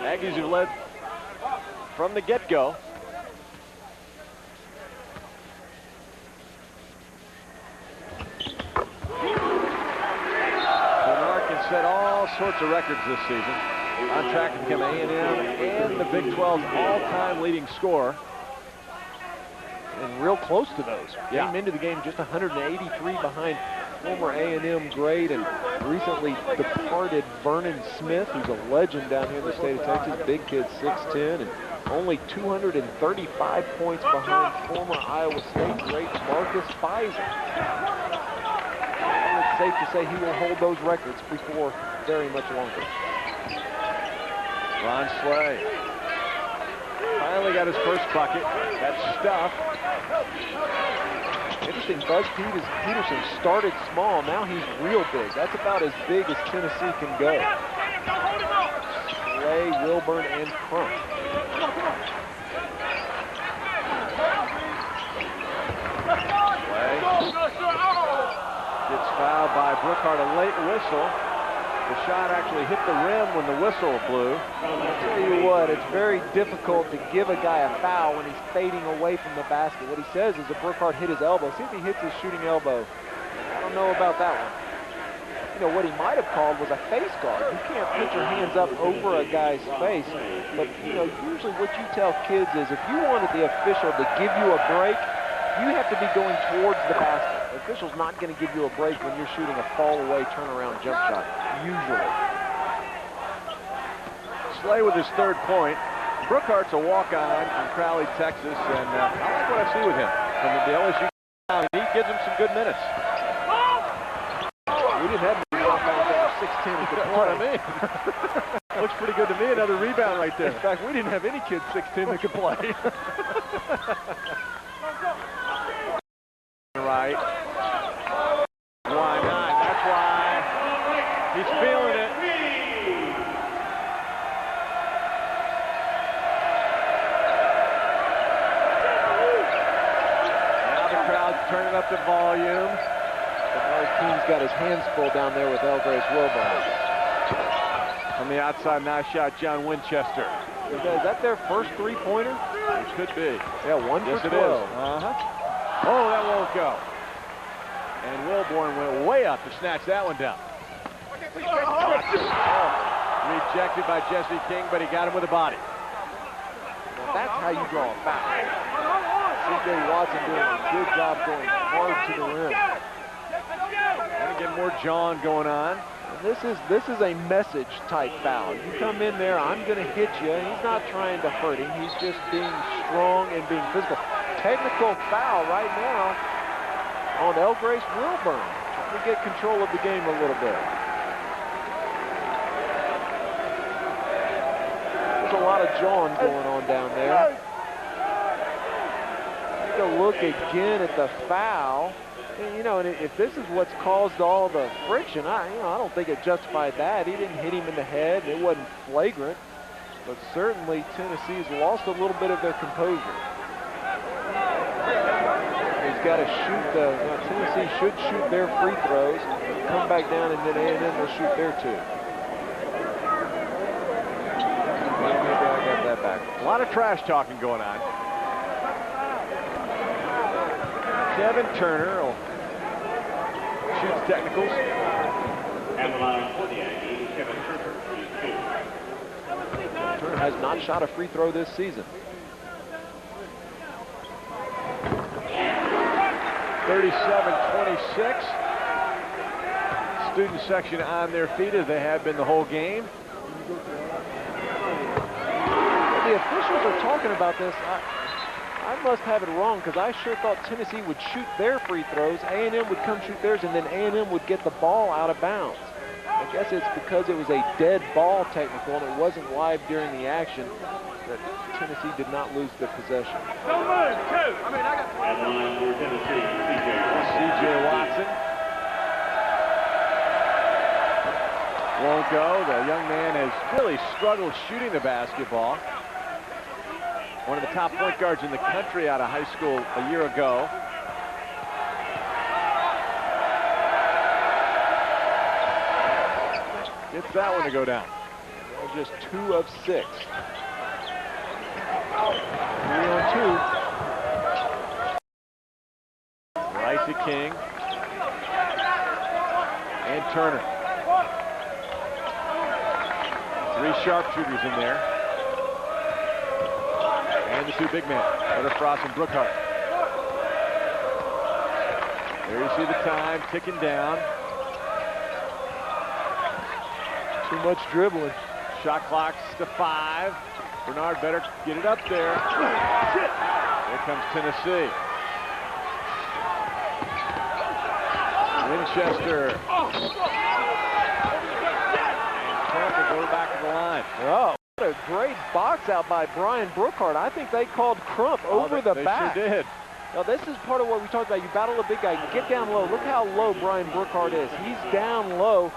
Aggies have led from the get-go. set all sorts of records this season. On track to become A&M and the Big 12's all-time leading scorer. And real close to those. Yeah. Came into the game just 183 behind former A&M great and recently departed Vernon Smith, who's a legend down here in the state of Texas. Big kid, 6'10", and only 235 points behind former Iowa State great Marcus Fizer. Well, it's safe to say he will hold those records before very much longer. Ron Slay finally got his first bucket. That's stuff. Interesting, Buzz Peterson started small. Now he's real big. That's about as big as Tennessee can go. Slay, Wilburn, and Crump. Slay gets fouled by Brookhart. A late whistle. The shot actually hit the rim when the whistle blew. I'll tell you what, it's very difficult to give a guy a foul when he's fading away from the basket. What he says is that Brookhart hit his elbow. See if he hits his shooting elbow. I don't know about that one. You know, what he might have called was a face guard. You can't put your hands up over a guy's face. But, you know, usually what you tell kids is if you wanted the official to give you a break, you have to be going towards the basket. The official's not going to give you a break when you're shooting a fall-away turnaround jump shot, usually. Slay with his third point. Brookhart's a walk-on from Crowley, Texas, and I like what I see with him. From the LSU, he gives him some good minutes. We didn't have any walk-ons that were 6'10" who could play. I mean. Looks pretty good to me. Another rebound right there. In fact, we didn't have any kids 6'10" that could play. Right. Why not? That's why. He's feeling it. Now the crowd's turning up the volume. Our team's got his hands full down there with Elgrace Wilburn. From the outside, nice shot, John Winchester. Is that their first three-pointer? It could be. Yeah, 1 for 12. It is. Oh, that won't go. And Wilborn went way up to snatch that one down. Rejected by Jesse King, but he got him with a body. Well, that's how you draw a foul. C.J. Watson doing a good job going hard to the rim. And again, more John going on. And this is a message type foul. You come in there, I'm going to hit you. He's not trying to hurt him. He's just being strong and being physical. Technical foul right now on Elgrace Wilburn. Trying to get control of the game a little bit. There's a lot of jawing going on down there. Take a look again at the foul. And, you know, and if this is what's caused all the friction, I don't think it justified that. He didn't hit him in the head. It wasn't flagrant. But certainly Tennessee's lost a little bit of their composure. He's got to shoot Tennessee should shoot their free throws, come back down, and then A&M will shoot their two. Maybe I got that back. A lot of trash talking going on. Kevin Turner will shoot the technicals. And the line for the Aggies, Kevin Turner. Turner has not shot a free throw this season. 37-26. Student section on their feet as they have been the whole game. The officials are talking about this. I must have it wrong because I sure thought Tennessee would shoot their free throws, A&M would come shoot theirs, and then A&M would get the ball out of bounds. I guess it's because it was a dead ball technical and it wasn't live during the action that Tennessee did not lose the possession. Don't move, two. I got line for Tennessee, C.J. Watson. Won't go. The young man has really struggled shooting the basketball. One of the top point guards in the country out of high school a year ago. Gets that one to go down. Just 2 of 6. 3 on 2. Right to King. And Turner. Three sharpshooters in there. And the two big men, Frost and Brookhart. There you see the time ticking down. Too much dribbling. Shot clock's to 5. Bernard better get it up there. Here comes Tennessee. Winchester. And Crump will go back to the line. Oh, what a great box out by Brian Brookhart. I think they called Crump over the back. They sure did. Now, this is part of what we talked about. You battle a big guy, you get down low. Look how low Brian Brookhart is. He's down low.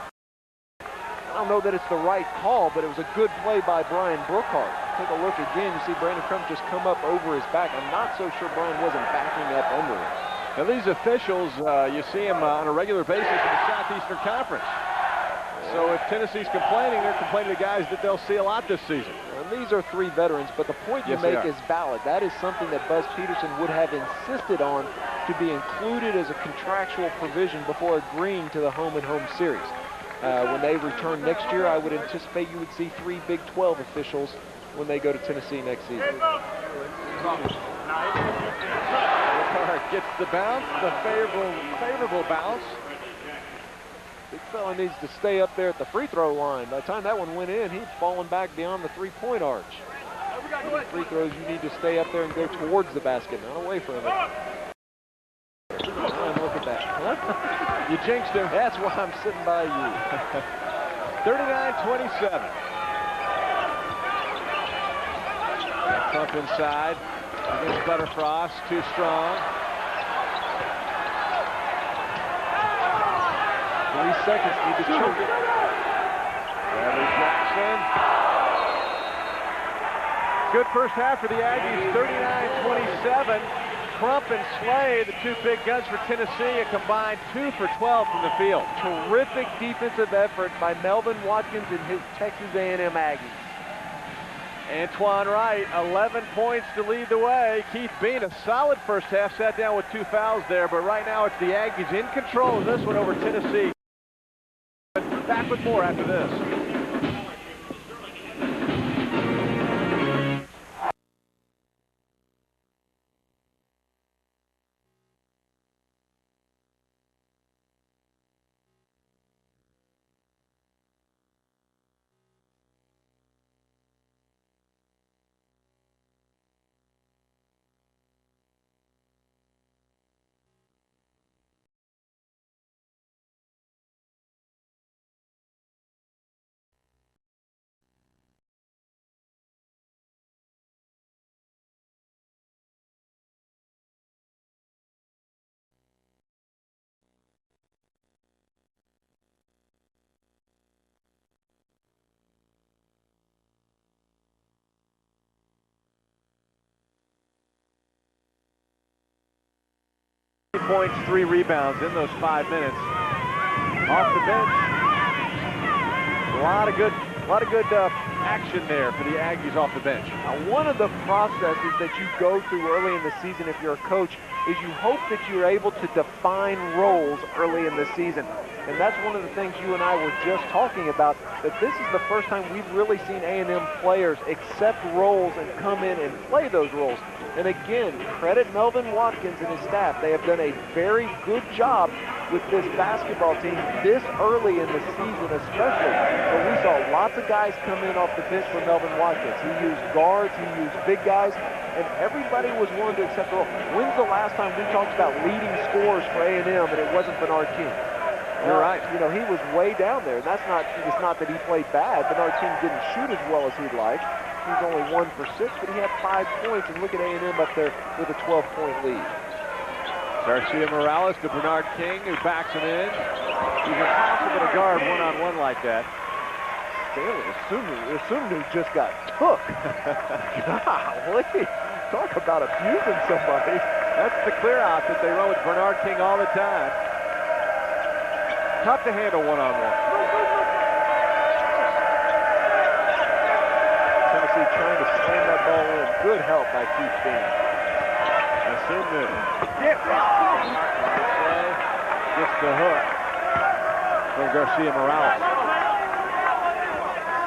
I don't know that it's the right call, but it was a good play by Brian Brookhart. Take a look again. You see Brandon Crump just come up over his back. I'm not so sure Brian wasn't backing up under him. Now, these officials, you see them on a regular basis in the Southeastern Conference. So if Tennessee's complaining, they're complaining to guys that they'll see a lot this season. And these are three veterans, but the point you make is valid. That is something that Buzz Peterson would have insisted on to be included as a contractual provision before agreeing to the home-and-home series. When they return next year, I would anticipate you would see 3 Big 12 officials when they go to Tennessee next season. Gets the bounce, the favorable bounce. Big fella needs to stay up there at the free throw line. By the time that one went in, he'd fallen back beyond the three-point arch. Free throws, you need to stay up there and go towards the basket, not away from it. Look at that. You jinxed him. That's why I'm sitting by you. 39-27. Trump inside against Butterfrost, too strong. 3 seconds, need to choke it. Bradley Jackson. Good first half for the Aggies, 39-27. Crump and Slay, the two big guns for Tennessee, a combined 2 for 12 from the field. Terrific defensive effort by Melvin Watkins and his Texas A&M Aggies. Antoine Wright, 11 points to lead the way. Keith Bean, a solid first half, sat down with 2 fouls there, but right now it's the Aggies in control of this one over Tennessee. Back with more after this. Points, 3 rebounds in those 5 minutes. Off the bench, a lot of good action there for the Aggies off the bench. Now, one of the processes that you go through early in the season if you're a coach is you hope that you're able to define roles early in the season. And that's one of the things you and I were just talking about, that this is the first time we've really seen A&M players accept roles and come in and play those roles. And again, credit Melvin Watkins and his staff. They have done a very good job with this basketball team this early in the season especially. But we saw lots of guys come in off the bench for Melvin Watkins. He used guards, he used big guys, and everybody was willing to accept the role. When's the last time we talked about leading scorers for A&M and it wasn't Bernard King? You're right. You know, he was way down there. And that's not, it's not that he played bad. Bernard King didn't shoot as well as he'd like. He was only 1 for 6, but he had 5 points. And look at A&M up there with a 12-point lead. Garcia Morales to Bernard King, who backs him in. He's impossible to guard one-on-one like that. Stanley Asumnu just got took. Golly, talk about abusing somebody. That's the clear out that they run with Bernard King all the time. Tough to handle one-on-one. Tennessee trying to slam that ball in. Good help by Keith Bean. Asumnu. Gets the hook from Garcia Morales.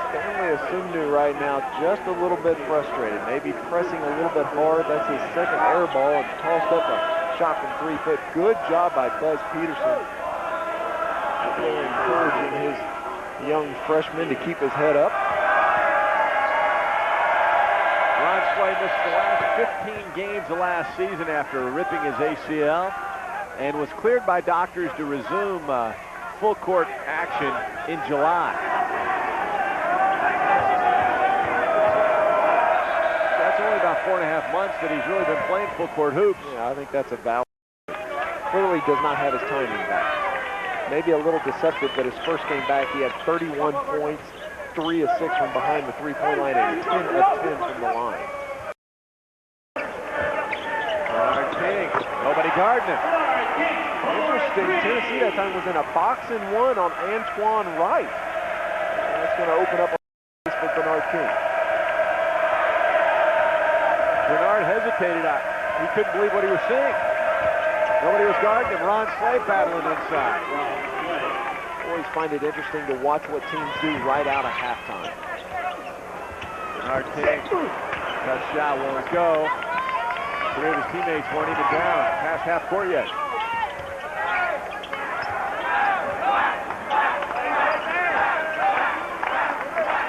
Stanley Stanley Asumnu right now just a little bit frustrated, maybe pressing a little bit hard. That's his second air ball and tossed up a shot from 3 foot. Good job by Buzz Peterson. Really encouraging his young freshman to keep his head up. Ron Slay missed the last 15 games of last season after ripping his ACL and was cleared by doctors to resume full court action in July. That's only about 4.5 months that he's really been playing full court hoops. Yeah, I think that's a valid. Clearly does not have his timing back. Maybe a little deceptive, but his first game back, he had 31 points, 3 of 6 from behind the three-point line, and 10 of 10 from the line. King, nobody guarding him. Interesting, Tennessee that time was in a box-and-1 on Antoine Wright. That's going to open up a space for Bernard King. Bernard hesitated. He couldn't believe what he was seeing. Nobody was guarding him. Ron Slay battling inside. Always find it interesting to watch what teams do right out of halftime. Bernard King, that shot won't go. 3 of his teammates weren't even down past half court yet.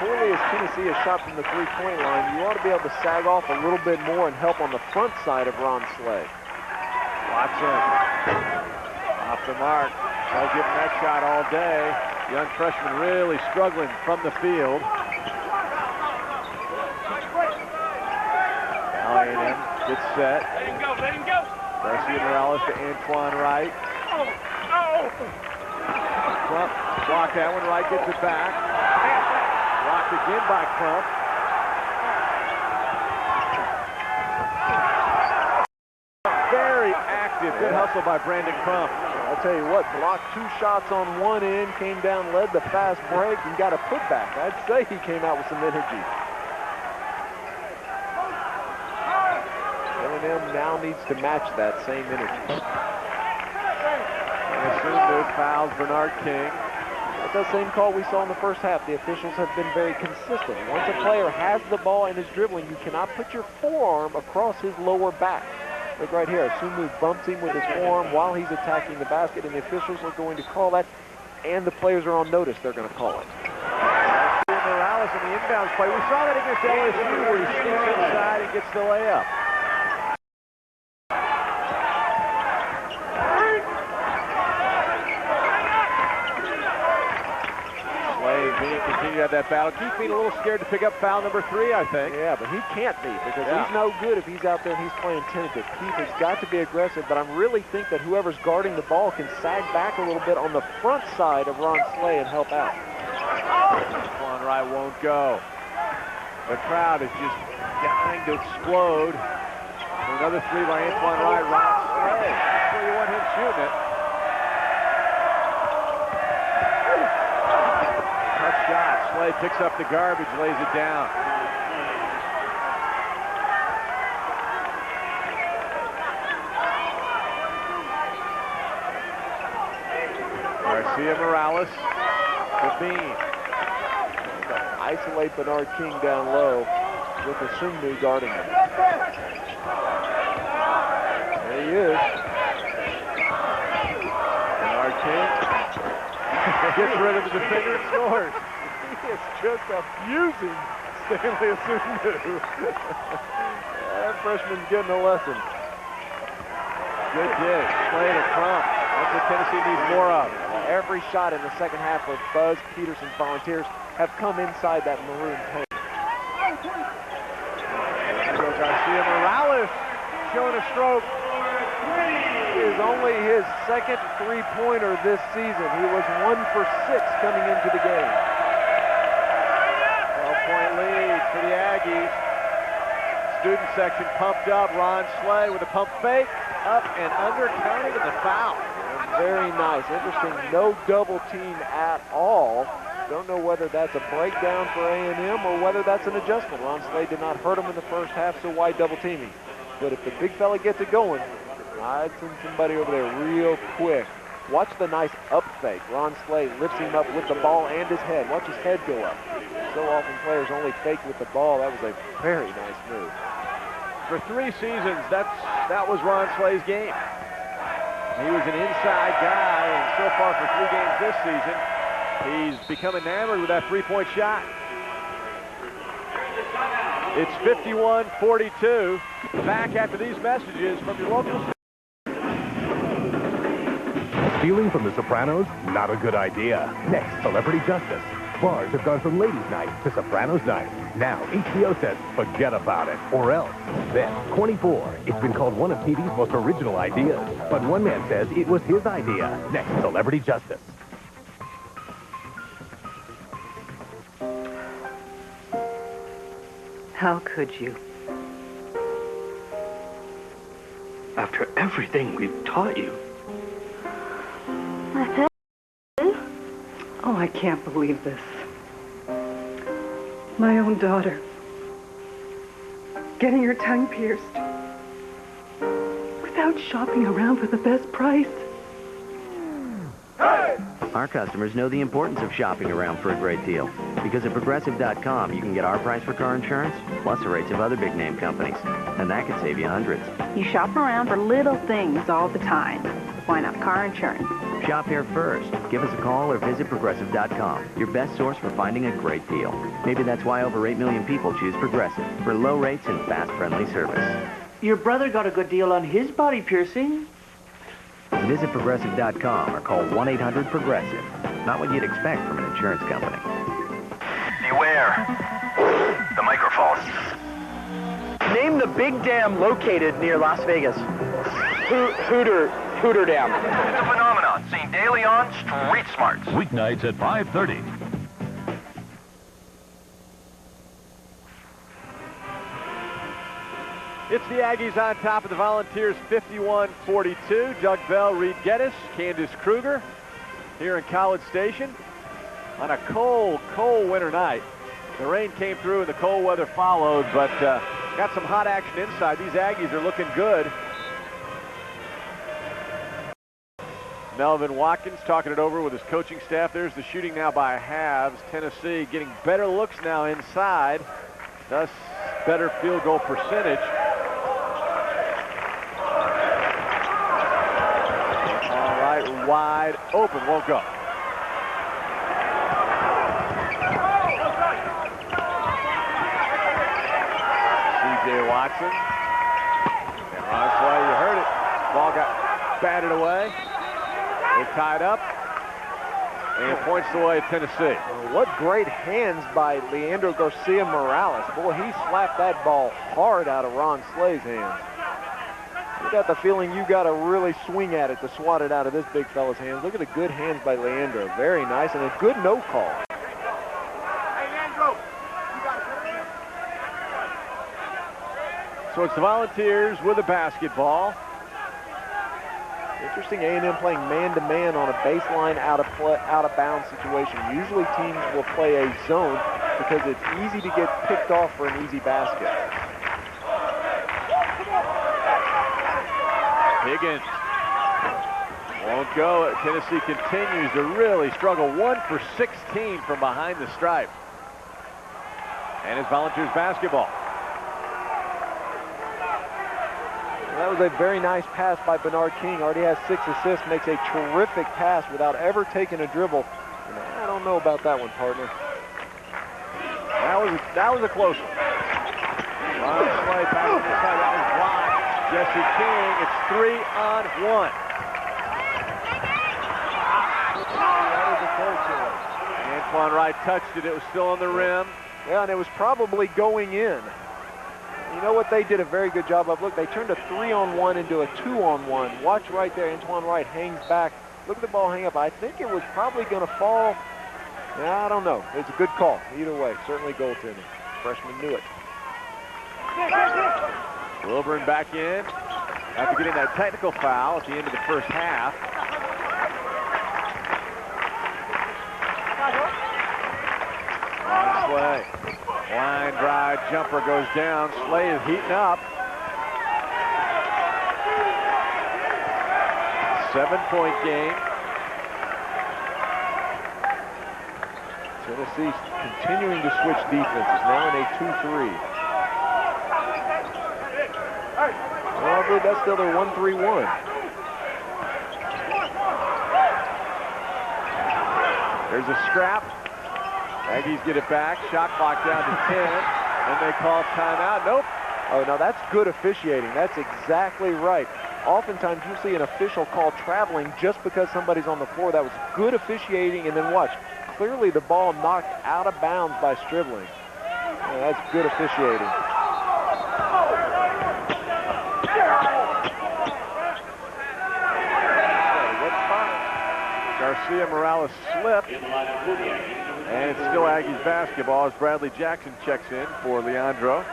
Poorly as Tennessee has shot from the three-point line, you ought to be able to sag off a little bit more and help on the front side of Ron Slay. Watch him. Off the mark. Tries getting that shot all day. Young freshman really struggling from the field. A&M gets set. Let him go, let him go. Garcia Morales to Antoine Wright. Crump blocked that one. Wright gets it back. Blocked again by Crump. Very active. Good hustle by Brandon Crump. I'll tell you what, blocked 2 shots on one end, came down, led the fast break, and got a putback. I'd say he came out with some energy. A&M now needs to match that same energy. And Asumnu fouls Bernard King. That's the same call we saw in the first half. The officials have been very consistent. Once a player has the ball and is dribbling, you cannot put your forearm across his lower back. Look right here, Asumnu bumps him with his forearm while he's attacking the basket, and the officials are going to call that, and the players are on notice. They're going to call it. Morales in the inbounds play. We saw that against LSU where he sneaks inside and gets the layup. Continue to have that battle. Keith being a little scared to pick up foul number 3, I think. Yeah, but he can't be because he's no good if he's out there and he's playing tentative. Keith has got to be aggressive, but I really think that whoever's guarding the ball can sag back a little bit on the front side of Ron Slay and help out. Antoine Wright won't go. The crowd is just dying to explode. Another 3 by Antoine Wright. Ron Slay. That's where you want him shooting it. Shot. Slay picks up the garbage, lays it down. Garcia Morales to Bean. Isolate Bernard King down low with Asumnu guarding him. There he is. Bernard King gets rid of the defender and scores. He is just abusing Stanley Asumnu. That freshman's getting a lesson. Good dig. Slay to Crump. That's what Tennessee needs more of. Every shot in the second half of Buzz Peterson's Volunteers have come inside that maroon paint. Garcia Morales showing a stroke. Is only his second three-pointer this season. He was 1 for 6 coming into the game. 12-point lead for the Aggies. Student section pumped up. Ron Slay with a pump fake. Up and under, counting in the foul. Very nice. Interesting, no double team at all. Don't know whether that's a breakdown for A&M or whether that's an adjustment. Ron Slay did not hurt him in the first half, so why double team him? But if the big fella gets it going, I'd send somebody over there real quick Watch the nice up fake. Ron Slay lifts him up with the ball and his head. Watch his head go up. So often players only fake with the ball. That was a very nice move. For 3 seasons, that was Ron Slay's game. He was an inside guy, and so far for 3 games this season, he's become enamored with that 3-point shot. It's 51-42. Back after these messages from your local. Stealing from The Sopranos? Not a good idea. Next, Celebrity Justice. Bars have gone from Ladies' Night to Sopranos Night. Now, HBO says, forget about it, or else. Then, 24. It's been called one of TV's most original ideas. But one man says it was his idea. Next, Celebrity Justice. How could you? After everything we've taught you. Oh, I can't believe this. My own daughter. Getting her tongue pierced. Without shopping around for the best price. Our customers know the importance of shopping around for a great deal. Because at Progressive.com, you can get our price for car insurance, plus the rates of other big-name companies. And that could save you hundreds. You shop around for little things all the time. Why not car insurance? Shop here first. Give us a call or visit Progressive.com, your best source for finding a great deal. Maybe that's why over 8 million people choose Progressive, for low rates and fast, friendly service. Your brother got a good deal on his body piercing. Visit Progressive.com or call 1-800-PROGRESSIVE. Not what you'd expect from an insurance company. Beware. The microphones. Name the big dam located near Las Vegas. Hooter Dam. It's a phenomenon seen daily on Street Smarts. Weeknights at 5:30. It's the Aggies on top of the Volunteers, 51-42. Doug Bell, Reed Geddes, Candace Kruger here in College Station on a cold, cold winter night. The rain came through and the cold weather followed, but got some hot action inside. These Aggies are looking good. Melvin Watkins talking it over with his coaching staff. There's the shooting now by halves. Tennessee getting better looks now inside, thus better field goal percentage. All right, wide open, won't go. C.J. Watson. And Ron Slay, you heard it. Ball got batted away. They tied up, and it points the way at Tennessee. What great hands by Leandro Garcia Morales. Boy, he slapped that ball hard out of Ron Slay's hands. You got the feeling you got to really swing at it to swat it out of this big fella's hands. Look at the good hands by Leandro. Very nice, and a good no call. So it's the Volunteers with the basketball. Interesting, A&M playing man-to-man on a baseline out-of-bounds situation. Usually teams will play a zone because it's easy to get picked off for an easy basket. Higgins won't go. Tennessee continues to really struggle. 1 for 16 from behind the stripe. And it's Volunteers basketball. That was a very nice pass by Bernard King. Already has 6 assists, makes a terrific pass without ever taking a dribble. And I don't know about that one, partner. That was a close one. Ron Slay back on the side. That was blocked. Jesse King, it's 3-on-1. That is a close one. Antoine Wright touched it. It was still on the rim. Yeah, and it was probably going in. You know what they did a very good job of? Look, they turned a 3-on-1 into a 2-on-1. Watch right there. Antoine Wright hangs back. Look at the ball hang up. I think it was probably going to fall. Yeah, I don't know. It's a good call. Either way, certainly goaltending. Freshman knew it. Wilburn back in after getting that technical foul at the end of the first half. Ron Slay. Line drive, jumper goes down. Slay is heating up. 7-point game. Tennessee's continuing to switch defenses, now in a 2-3. Well, I believe that's still their 1-3-1. There's a scrap. Aggies get it back. Shot clock down to 10. And they call timeout. Nope. Oh, no, that's good officiating. That's exactly right. Oftentimes you see an official call traveling just because somebody's on the floor. That was good officiating, and then watch. Clearly the ball knocked out of bounds by Stribling. Yeah, that's good officiating. Garcia Morales slipped, and it's still Aggies basketball as Bradley Jackson checks in for Leandro.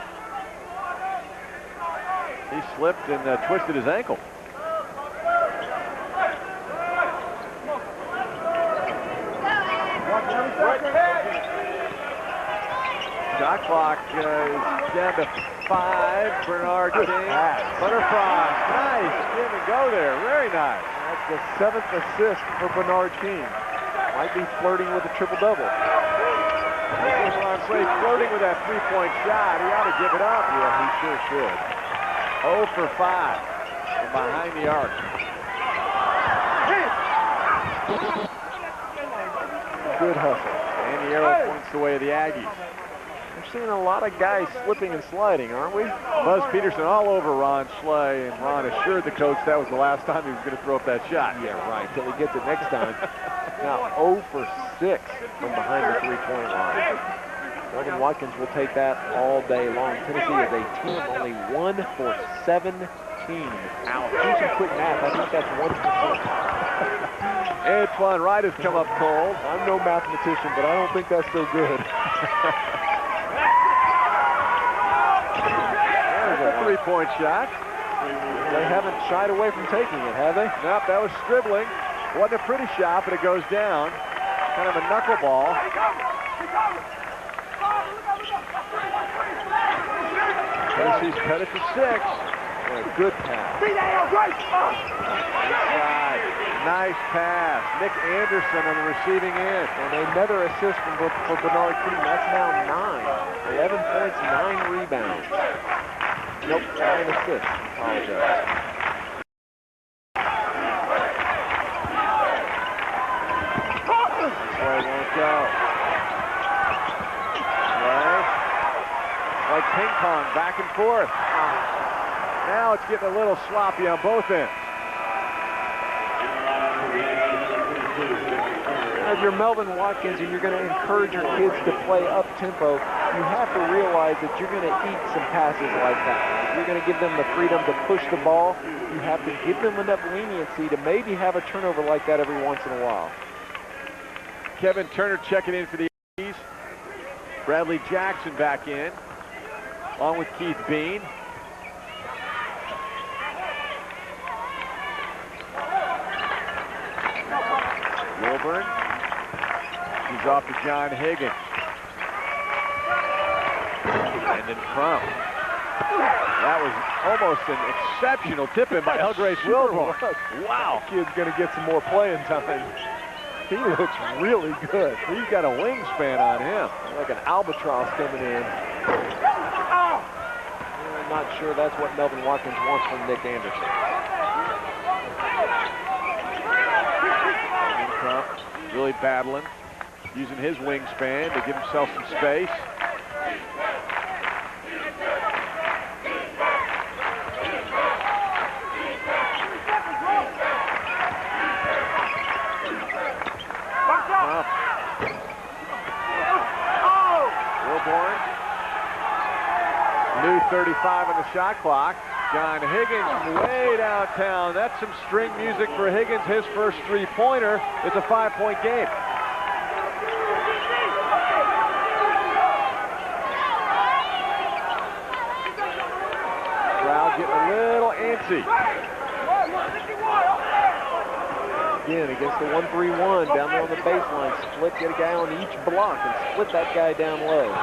He slipped and twisted his ankle. Shot clock is down to 5. Bernard King. Butterfrost. Nice. Give and go there. Very nice. That's the 7th assist for Bernard King. Might be flirting with a triple-double. Flirting with that three-point shot. He ought to give it up. Yeah, he sure should. 0 for 5 from behind the arc. Good hustle. And the arrow points the way of the Aggies. We're seeing a lot of guys slipping and sliding, aren't we? Buzz Peterson all over Ron Schley, and Ron assured the coach that was the last time he was going to throw up that shot. Yeah, right, until he gets it next time. Now 0 for 6 from behind the three-point line. Melvin Watkins will take that all day long. Tennessee is a team only 1 for 17. Ouch. Do some quick math. I think that's 1%. Antoine Wright has come up cold. I'm no mathematician, but I don't think that's so good. There's a three-point shot. They haven't shied away from taking it, have they? Nope, that was Stribling. Wasn't a pretty shot, but it goes down. Kind of a knuckleball. Tennessee's cut it to 6. A good pass. Inside. Nice pass. Nick Anderson on the receiving end. And another assist for Bernard King. That's now 9. 11 points, 9 rebounds. Nope, 9 assists. Apologize. This way won't go. Like ping pong, back and forth. Now it's getting a little sloppy on both ends. If you're Melvin Watkins and you're going to encourage your kids to play up-tempo, you have to realize that you're going to eat some passes like that. If you're going to give them the freedom to push the ball, you have to give them enough leniency to maybe have a turnover like that every once in a while. Kevin Turner checking in for the Aggies. Bradley Jackson back in, along with Keith Bean. Wilburn. He's off to John Higgins. And then Crump. That was almost an exceptional tip-in by Elgrace Wilburn. Wow. Kid's going to get some more playing time. He looks really good. He's got a wingspan on him. Like an albatross coming in. I'm not sure that's what Melvin Watkins wants from Nick Anderson. Crump really battling, using his wingspan to give himself some space. Wilborn. New 35 on the shot clock. John Higgins way downtown. That's some string music for Higgins. His first three-pointer. It's a 5-point game. Crowd getting a little antsy. Again, against the 1-3-1 down there on the baseline. Split, get a guy on each block and split that guy down low.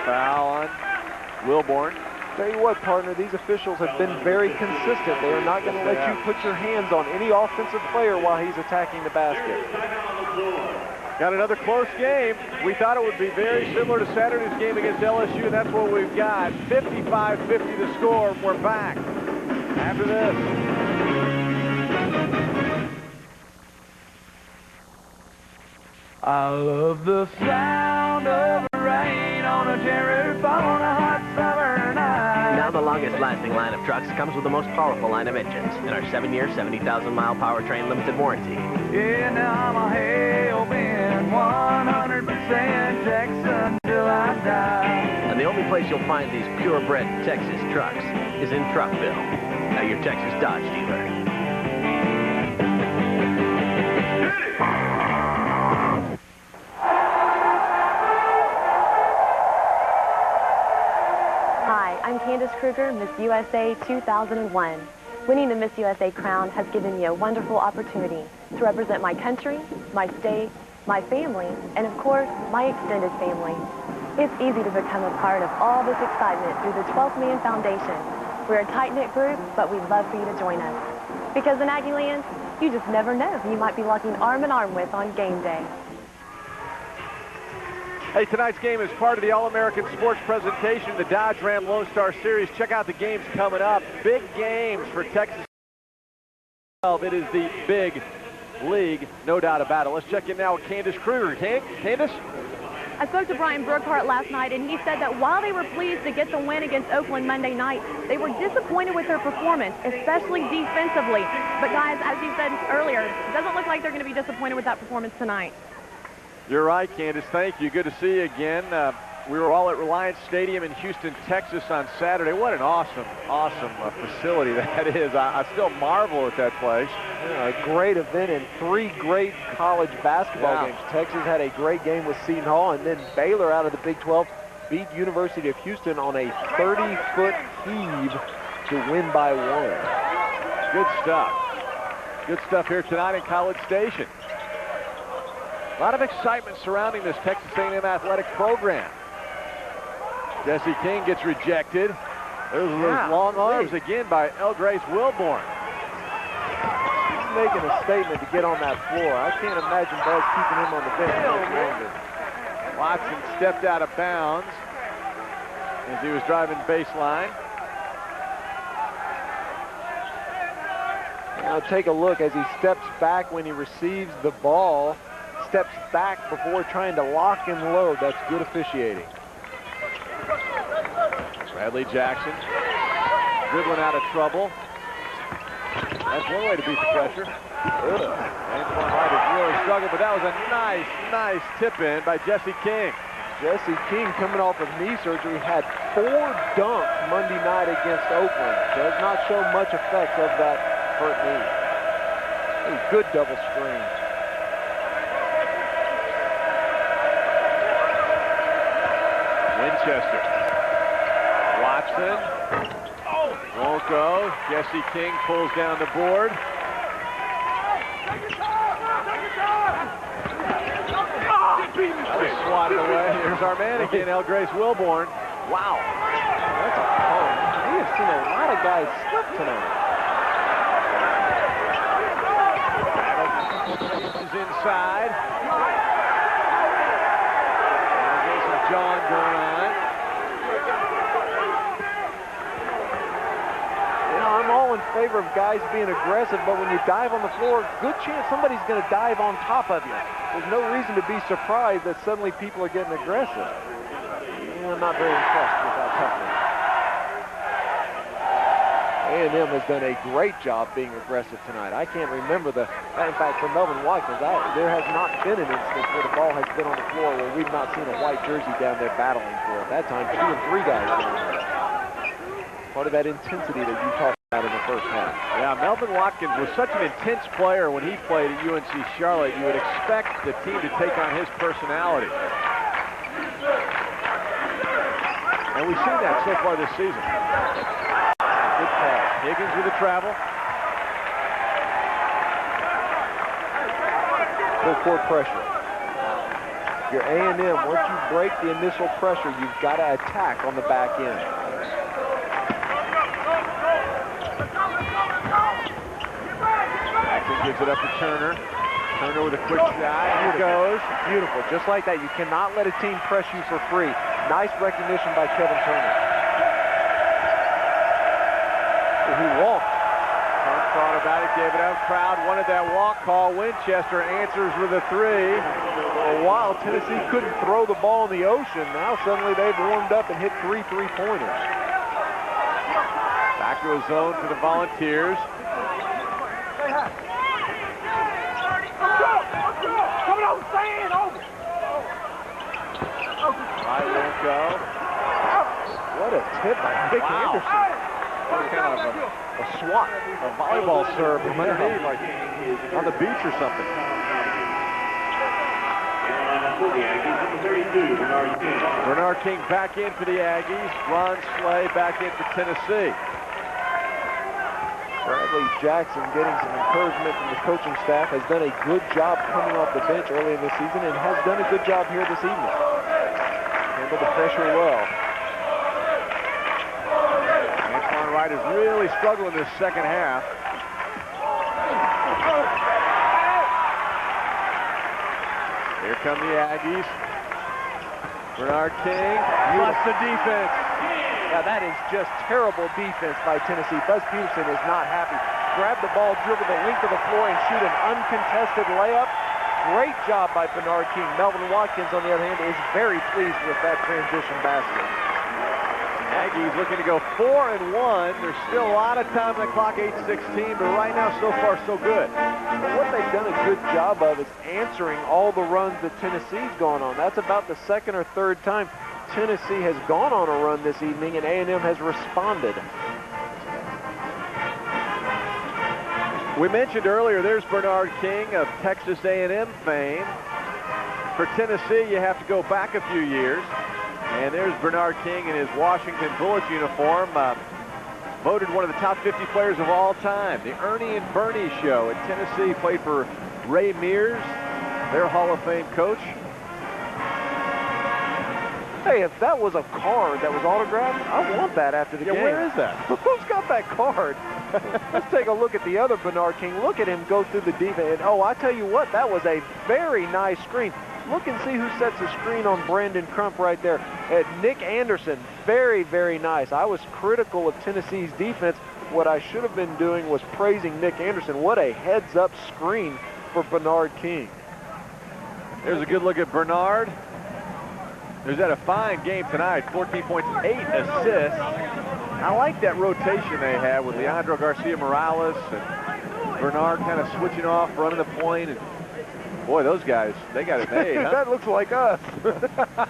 Foul on Wilborn. Tell you what, partner, these officials have been very consistent. They are not going to let you put your hands on any offensive player while he's attacking the basket. Got another close game. We thought it would be very similar to Saturday's game against LSU, and that's what we've got. 55-50 the score. We're back after this. I love the sound of rain on a cherry on a hot summer night. Now the longest lasting line of trucks comes with the most powerful line of engines in our 7-year, 70,000-mile powertrain limited warranty. Yeah, now I'm a hell-bent 100% Texan till I die. And the only place you'll find these purebred Texas trucks is in Truckville. Now your Texas Dodge dealer. I'm Candace Kruger, Miss USA 2001. Winning the Miss USA crown has given me a wonderful opportunity to represent my country, my state, my family, and of course, my extended family. It's easy to become a part of all this excitement through the 12th Man Foundation. We're a tight-knit group, but we'd love for you to join us. Because in Aggie Land, you just never know who you might be locking arm in arm with on game day. Hey, tonight's game is part of the All-American Sports presentation, the Dodge Ram Lone Star Series. Check out the games coming up. Big games for Texas. It is the big league, no doubt about it. Let's check in now with Candace Kruger. Candace? I spoke to Brian Brookhart last night, and he said that while they were pleased to get the win against Oakland Monday night, they were disappointed with their performance, especially defensively. But guys, as you said earlier, it doesn't look like they're going to be disappointed with that performance tonight. You're right, Candace. Thank you. Good to see you again. We were all at Reliance Stadium in Houston, Texas on Saturday. What an awesome facility that is. I still marvel at that place. Yeah, a great event and 3 great college basketball games. Texas had a great game with Seton Hall, and then Baylor out of the Big 12 beat University of Houston on a 30-foot heave to win by 1. Good stuff. Good stuff here tonight in College Station. A lot of excitement surrounding this Texas A&M athletic program. Jesse King gets rejected. Those long arms again by Grace Wilborn. He's making a statement to get on that floor. I can't imagine Buzz keeping him on the bench much longer. Watson stepped out of bounds as he was driving baseline. Now take a look as he steps back when he receives the ball. Steps back before trying to lock and load. That's good officiating. Bradley Jackson dribbling out of trouble. That's one way to beat the pressure. Antoine White has really struggled, but that was a nice tip-in by Jesse King. Jesse King, coming off of knee surgery, had 4 dunks Monday night against Oakland. Does not show much effect of that hurt knee. A good double screen. Winchester. Watson. Won't go. Jesse King pulls down the board. Swatted away. Here's our man again, Grace Wilborn. Wow. That's a pump. We have seen a lot of guys slip tonight. Is inside. There's some John going on. You know, I'm all in favor of guys being aggressive, but when you dive on the floor, good chance somebody's going to dive on top of you. There's no reason to be surprised that suddenly people are getting aggressive. I'm not very impressed with that toughness. A&M has done a great job being aggressive tonight. I can't remember in fact, for Melvin Watkins, there has not been an instance where the ball has been on the floor where we've not seen a white jersey down there battling for it. That time, 2 and 3 guys down there. Part of that intensity that you talked about in the first half. Yeah, Melvin Watkins was such an intense player when he played at UNC Charlotte. You would expect the team to take on his personality. And we've seen that so far this season. Good pass. Higgins with the travel. Full court pressure. Your A&M, once you break the initial pressure, you've got to attack on the back end. Gives it up to Turner. Turner with a quick shot. Here goes. Beautiful. Just like that. You cannot let a team press you for free. Nice recognition by Kevin Turner. He walked. Thought about it, gave it up. Crowd wanted that walk call. Winchester answers with a three. For a while, Tennessee couldn't throw the ball in the ocean. Now suddenly they've warmed up and hit 3 3-pointers. Back to a zone for the Volunteers. Right won't go. What a tip by Nick Anderson. Kind of a swat, a volleyball serve from underneath, like on the beach or something. Bernard King back in for the Aggies. Ron Slay back in for Tennessee. Bradley Jackson getting some encouragement from the coaching staff, has done a good job coming off the bench early in the season and has done a good job here this evening. Handled the pressure well. Antoine Wright is really struggling this second half. Here come the Aggies. Bernard King, plus the defense. Now that is just terrible defense by Tennessee. Buzz Peterson is not happy. Grab the ball, dribble the length of the floor, and shoot an uncontested layup. Great job by Bernard King. Melvin Watkins, on the other hand, is very pleased with that transition basket. Aggies looking to go 4-1. There's still a lot of time on the clock, 8:16, but right now, so far, so good. But what they've done a good job of is answering all the runs that Tennessee's gone on. That's about the second or third time Tennessee has gone on a run this evening, and A&M has responded. We mentioned earlier, there's Bernard King of Texas A&M fame. For Tennessee, you have to go back a few years. And there's Bernard King in his Washington Bullets uniform, voted one of the top 50 players of all time. The Ernie and Bernie show at Tennessee, played for Ray Mears, their Hall of Fame coach. Hey, if that was a card that was autographed, I want that after the game. Where is that? Who's got that card? Let's take a look at the other Bernard King. Look at him go through the defense. And, oh, I tell you what, that was a very nice screen. Look and see who sets the screen on Brandon Crump right there. Nick Anderson, very, very nice. I was critical of Tennessee's defense. What I should have been doing was praising Nick Anderson. What a heads-up screen for Bernard King. There's a good look at Bernard. There's had a fine game tonight, 14 points, 8 assists. I like that rotation they have with Leandro Garcia-Morales and Bernard kind of switching off, running the point. And boy, those guys, they got it made, huh? That looks like us.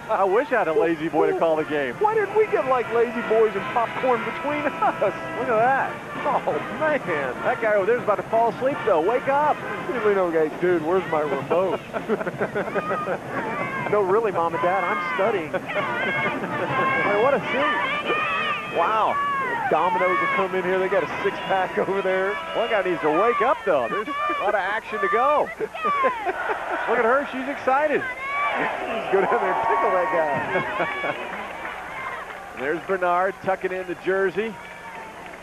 I wish I had a lazy boy to call the game. Why didn't we get like lazy boys and popcorn between us? Look at that. Oh, man. That guy over there's about to fall asleep, though. Wake up. You lean over and go, dude, where's my remote? No, really, Mom and Dad, I'm studying. Hey, what a scene. Wow. Dominoes will come in here. They got a six-pack over there. One guy needs to wake up, though. There's a lot of action to go. Look at her. She's excited. Just go down there and tickle that guy. And there's Bernard tucking in the jersey,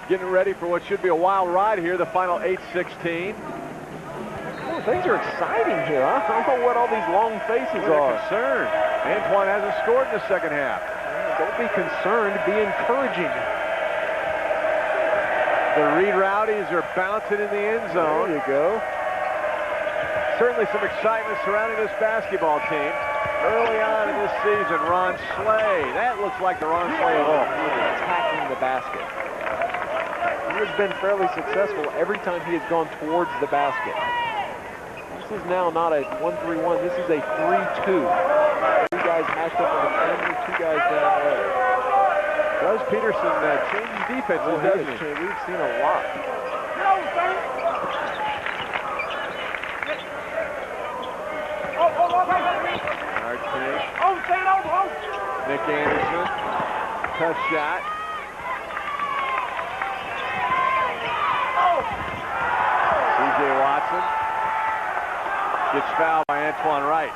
getting ready for what should be a wild ride here, the final 8:16. Oh, things are exciting here. I don't know what all these long faces are. Concerned. Antoine hasn't scored in the second half. Don't be concerned. Be encouraging. The Reed Rowdies are bouncing in the end zone. There you go. Certainly some excitement surrounding this basketball team. Early on in this season, Ron Slay. That looks like the Ron Slay of all. Attacking the basket. He has been fairly successful every time he has gone towards the basket. This is now not a 1-3-1. This is a 3-2. Two guys matched up on the perimeter, two guys down low. Buzz Peterson changes defenses, doesn't he? We've seen a lot. Nick Anderson, tough shot. C.J. Watson gets fouled by Antoine Wright.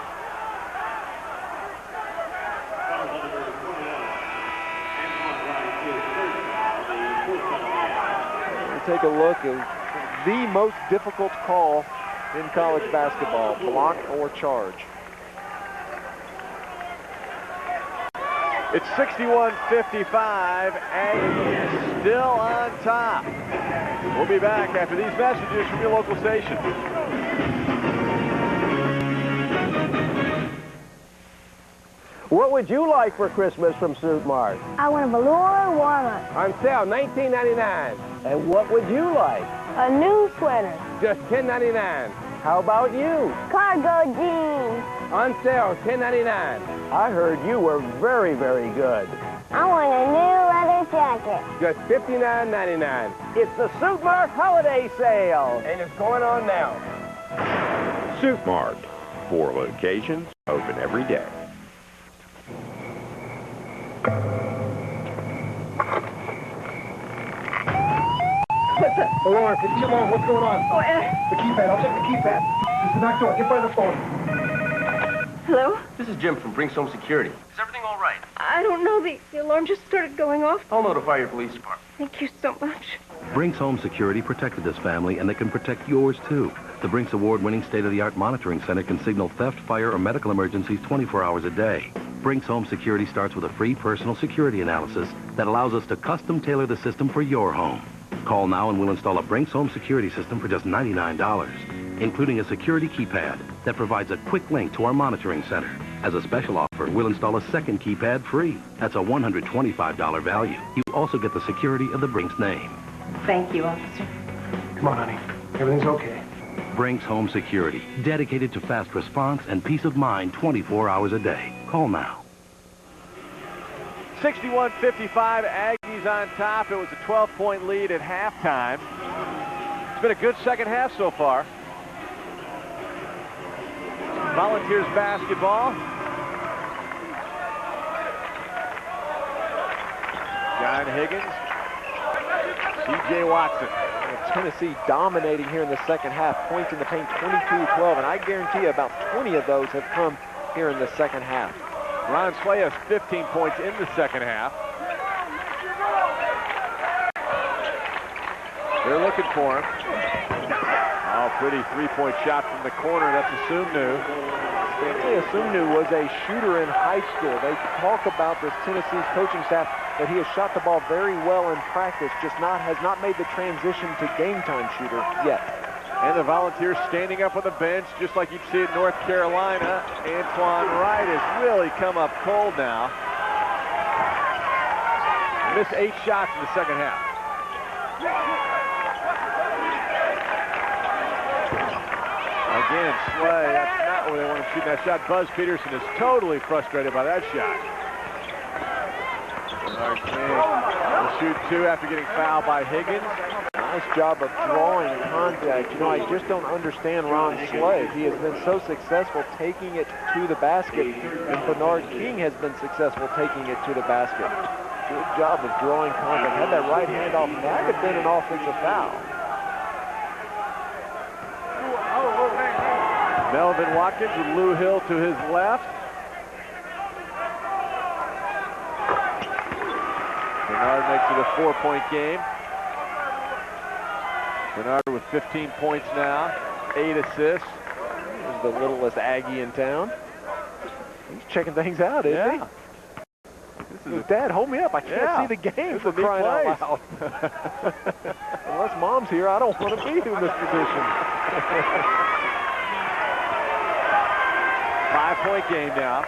Take a look at the most difficult call in college basketball, block or charge. It's 61-55, Aggies still on top. We'll be back after these messages from your local station. What would you like for Christmas from Suit Mart? I want a velour warmer. On sale, $19.99. And what would you like? A new sweater. Just $10.99. How about you? Cargo jeans. On sale, $10.99. I heard you were very, very good. I want a new leather jacket. Just $59.99. It's the Suit Mart holiday sale, and it's going on now. Suit Mart. 4 locations, open every day. Lawrence, it's you, Lawrence. What's going on? Oh, The keypad. I'll check the keypad. It's the back door. Get by the phone. Hello? This is Jim from Brinks Home Security. Is everything all right? I don't know. The alarm just started going off. I'll notify your police department. Thank you so much. Brinks Home Security protected this family, and they can protect yours, too. The Brinks award-winning state-of-the-art monitoring center can signal theft, fire, or medical emergencies 24 hours a day. Brinks Home Security starts with a free personal security analysis that allows us to custom tailor the system for your home. Call now and we'll install a Brinks Home Security system for just $99, including a security keypad that provides a quick link to our monitoring center. As a special offer, we'll install a second keypad free. That's a $125 value. You also get the security of the Brinks name. Thank you, officer. Come on, honey. Everything's okay. Brinks Home Security, dedicated to fast response and peace of mind 24 hours a day. Call now. 61-55, Aggies on top. It was a 12-point lead at halftime. It's been a good second half so far. Volunteers basketball. John Higgins. C.J. Watson. Tennessee dominating here in the second half. Points in the paint, 22-12, and I guarantee you about 20 of those have come here in the second half. Ron Slay has 15 points in the second half. They're looking for him. Oh, pretty three-point shot from the corner. That's Asumnu. Stanley Asumnu was a shooter in high school. They talk about this Tennessee's coaching staff that he has shot the ball very well in practice, just has not made the transition to game-time shooter yet. And the Volunteers standing up on the bench, just like you'd see at North Carolina. Antoine Wright has really come up cold now. Missed 8 shots in the second half. Again, Slay, that's not where they want to shoot that shot. Buzz Peterson is totally frustrated by that shot. Bernard King will shoot 2 after getting fouled by Higgins. Nice job of drawing contact. You know, I just don't understand Ron Slay. He has been so successful taking it to the basket, and Bernard King has been successful taking it to the basket. Good job of drawing contact. Had that right hand off. That would have been an offensive foul. Melvin Watkins with Lou Hill to his left. Bernard makes it a 4-point game. Bernard with 15 points now, 8 assists. He's the littlest Aggie in town. He's checking things out, isn't he? This is Dad, hold me up. I can't see the game for crying out loud. Unless Mom's here, I don't want to be in this position. 5-point game now.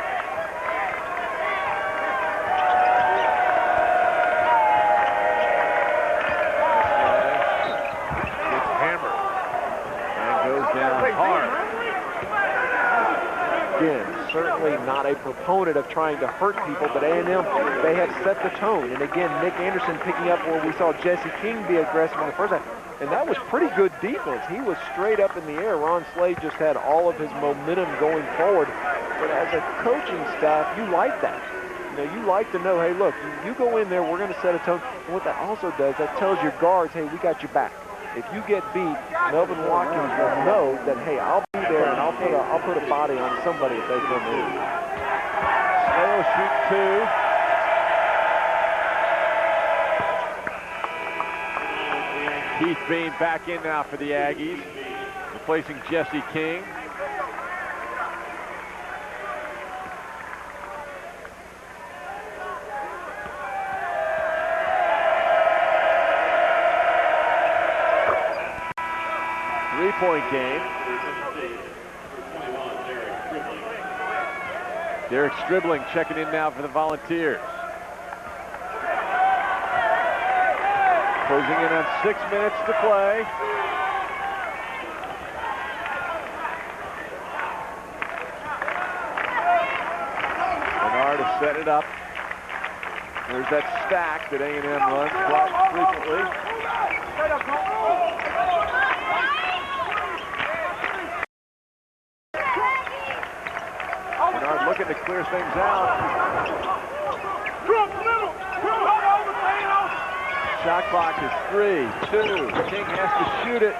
Again, certainly not a proponent of trying to hurt people, but A&M, they have set the tone. And again, Nick Anderson picking up where we saw Jesse King be aggressive in the first half. And that was pretty good defense. He was straight up in the air. Ron Slade just had all of his momentum going forward. But as a coaching staff, you like that. You know, you like to know, hey, look, you go in there, we're going to set a tone. And what that also does, that tells your guards, hey, we got your back. If you get beat, Melvin Watkins will know that, hey, I'll be there and I'll put a body on somebody if they come in. Slay will shoot 2. Keith Bean back in now for the Aggies, replacing Jesse King. Three-point game. Derek Stribling checking in now for the Volunteers. Closing in on 6 minutes to play. Bernard has set it up. There's that stack that A&M runs quite frequently. Bernard looking to clear things out. Shot clock is 3, 2. King has to shoot it.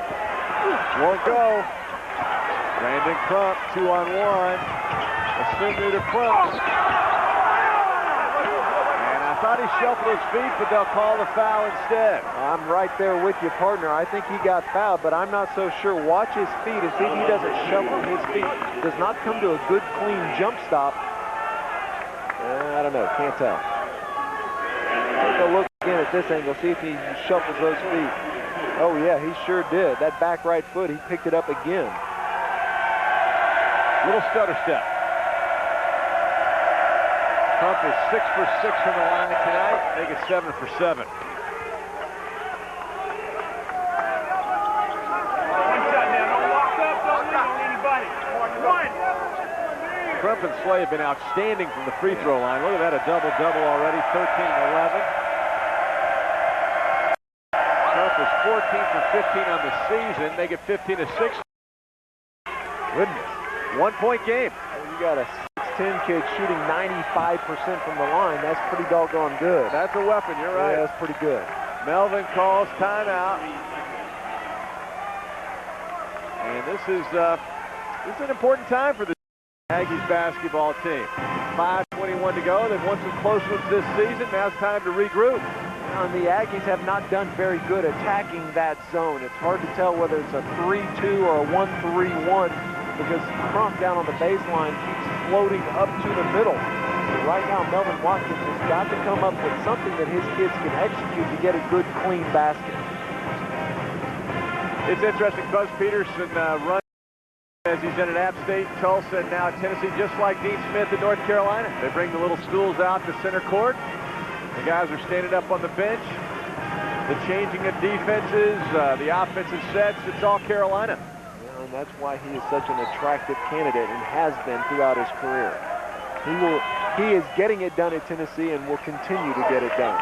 Won't go. Brandon Crump, 2-on-1. Assume to Crump. And I thought he shuffled his feet, but they'll call the foul instead. I'm right there with you, partner. I think he got fouled, but I'm not so sure. Watch his feet and see if he doesn't shuffle his feet. Does not come to a good, clean jump stop. I don't know. Can't tell. Take a look again at this angle. See if he shuffles those feet. Oh, yeah, he sure did. That back right foot, he picked it up again. Little stutter step. Crump is 6 for 6 from the line tonight. Make it 7 for 7. Crump and Slay have been outstanding from the free throw line. Look at that, a double-double already, 13-11. Crump is 14 for 15 on the season. Make it 15 to 6. Goodness, 1-point game. You got a 6'10" kid shooting 95% from the line. That's pretty doggone good. That's a weapon, you're right. Yeah, that's pretty good. Melvin calls timeout. And this is an important time for the Aggies basketball team. 5:21 to go. They've won some close ones this season. Now it's time to regroup. And the Aggies have not done very good attacking that zone. It's hard to tell whether it's a 3-2 or a 1-3-1 because Crump down on the baseline keeps floating up to the middle. So right now, Melvin Watkins has got to come up with something that his kids can execute to get a good, clean basket. It's interesting. Buzz Peterson runs as he's in at App State, Tulsa, and now at Tennessee, just like Dean Smith in North Carolina. They bring the little stools out to center court. The guys are standing up on the bench. The changing of defenses, the offensive sets, it's all Carolina. Yeah, and that's why he is such an attractive candidate and has been throughout his career. He is getting it done at Tennessee and will continue to get it done.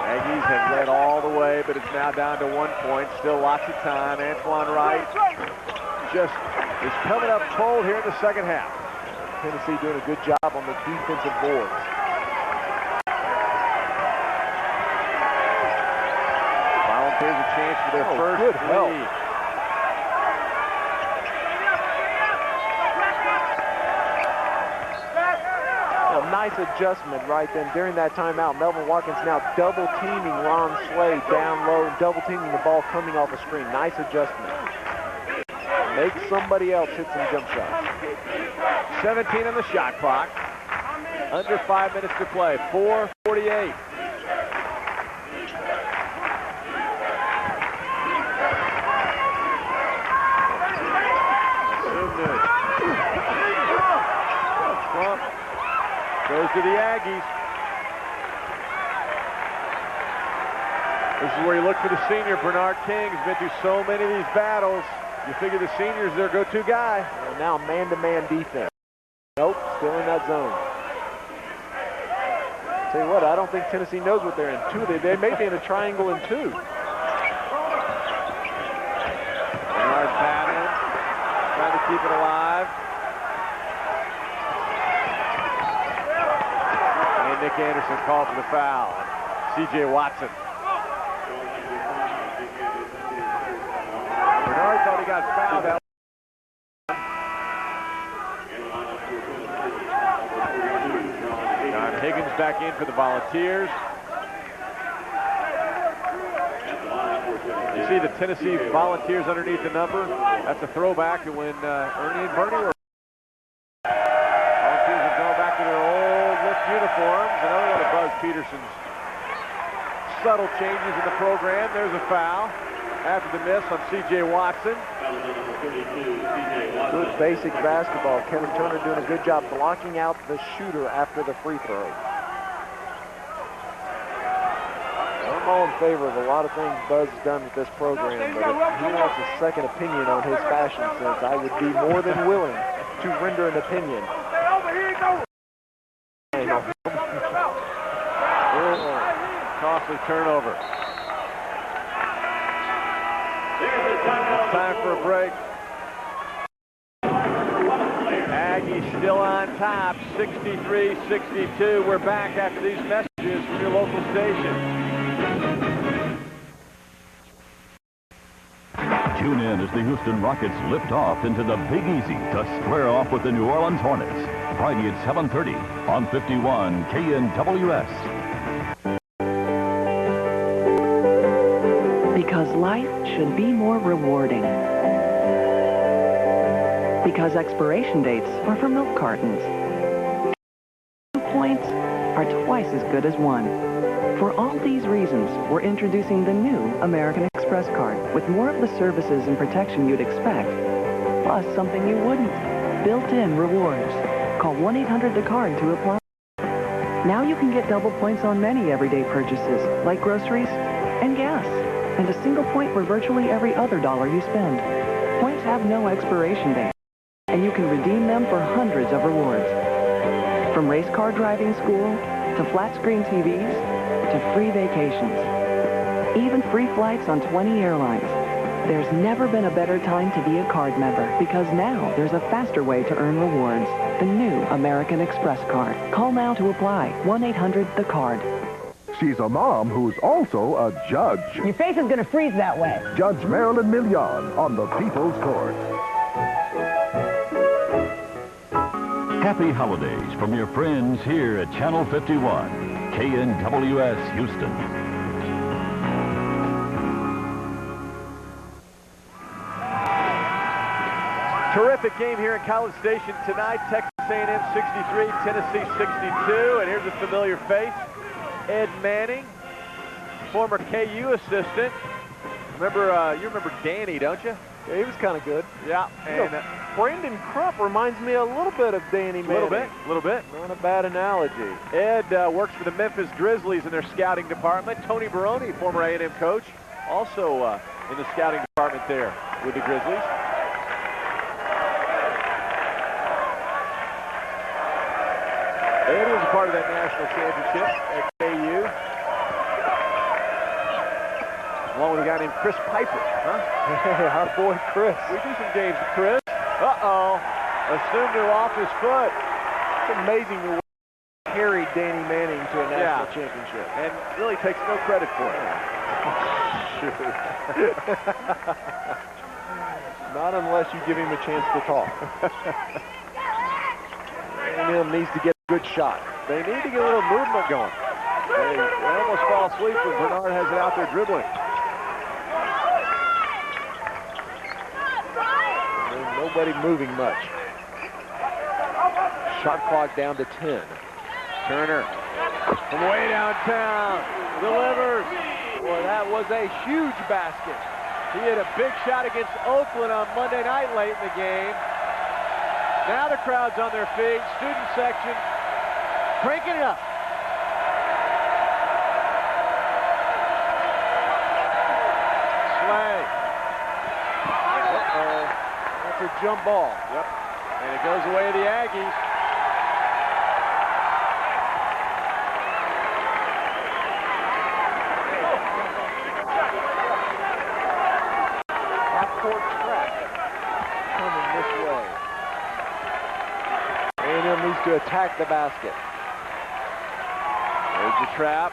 Aggies have led all the way, but it's now down to 1 point. Still lots of time. Antoine Wright just is coming up cold here in the second half. Tennessee doing a good job on the defensive boards. Volunteers a chance for their first good help. lead. Nice adjustment right then during that timeout. Melvin Watkins now double teaming Ron Slay down low and double teaming the ball coming off a screen. Nice adjustment. Make somebody else hit some jump shots. 17 on the shot clock. Under 5 minutes to play. 4:48. Crump goes to the Aggies. This is where you look for the senior. Bernard King has been through so many of these battles. You figure the senior's their go-to guy. And now man-to-man defense. Nope, still in that zone. Tell you what, I don't think Tennessee knows what they're in. They may be in a triangle in 2. Bernard battling, trying to keep it alive. And Nick Anderson called for the foul. C.J. Watson. Bernard thought he got fouled out. John Higgins back in for the Volunteers. see the Tennessee Volunteers underneath the number. That's a throwback to when Ernie and Bernie were. Volunteers have gone back to their old look uniforms. Another one of Buzz Peterson's subtle changes in the program. There's a foul after the miss on C.J. Watson. Good basic basketball. Kevin Turner doing a good job blocking out the shooter after the free throw. I'm all in favor of a lot of things Buzz has done with this program, but if he wants a second opinion on his fashion sense, I would be more than willing to render an opinion. Costly turnover. Time for a break. Aggies still on top, 63-62. We're back after these messages from your local station. Tune in as the Houston Rockets lift off into the Big Easy to square off with the New Orleans Hornets. Friday at 7:30 on 51 KNWS. Because life should be more rewarding. Because expiration dates are for milk cartons. 2 points are twice as good as 1. For all these reasons, we're introducing the new American Express card with more of the services and protection you'd expect, plus something you wouldn't. Built-in rewards. Call 1-800-THE-CARD to apply. Now you can get double points on many everyday purchases, like groceries and gas, and a single point for virtually every other dollar you spend. Points have no expiration date, and you can redeem them for hundreds of rewards. From race car driving school, to flat-screen TVs, to free vacations. Even free flights on 20 airlines. There's never been a better time to be a card member, because now there's a faster way to earn rewards. The new American Express card. Call now to apply. 1-800-THE-CARD. She's a mom who's also a judge. Your face is going to freeze that way. Judge Marilyn Millian on the People's Court. Happy holidays from your friends here at Channel 51, KNWS Houston. Terrific game here in College Station tonight. Texas A&M 63, Tennessee 62. And here's a familiar face, Ed Manning, former KU assistant. Remember, you remember Danny, don't you? Yeah, he was kind of good. Yeah. And Brandon Crump reminds me a little bit of Danny Manning. A little bit. Not a bad analogy. Ed works for the Memphis Grizzlies in their scouting department. Tony Baroni, former A&M coach, also in the scouting department there with the Grizzlies. Ed was a part of that national championship at KU. Along with a guy named Chris Piper, huh? Our boy Chris. We do some games with Chris. Uh-oh. Assumed it off his foot. It's amazing the way he carried Danny Manning to a national championship. And really takes no credit for it. Not unless you give him a chance to talk. A&M needs to get a good shot. They need to get a little movement going. They almost fall asleep when Bernard has it out there dribbling. Nobody moving much. Shot clock down to 10. Turner from way downtown delivers. Boy, that was a huge basket. He hit a big shot against Oakland on Monday night late in the game. Now the crowd's on their feet. Student section cranking it up. Slay. That's a jump ball. Yep. And it goes away to the Aggies. Half-court trap coming this way. A&M needs to attack the basket. There's the trap.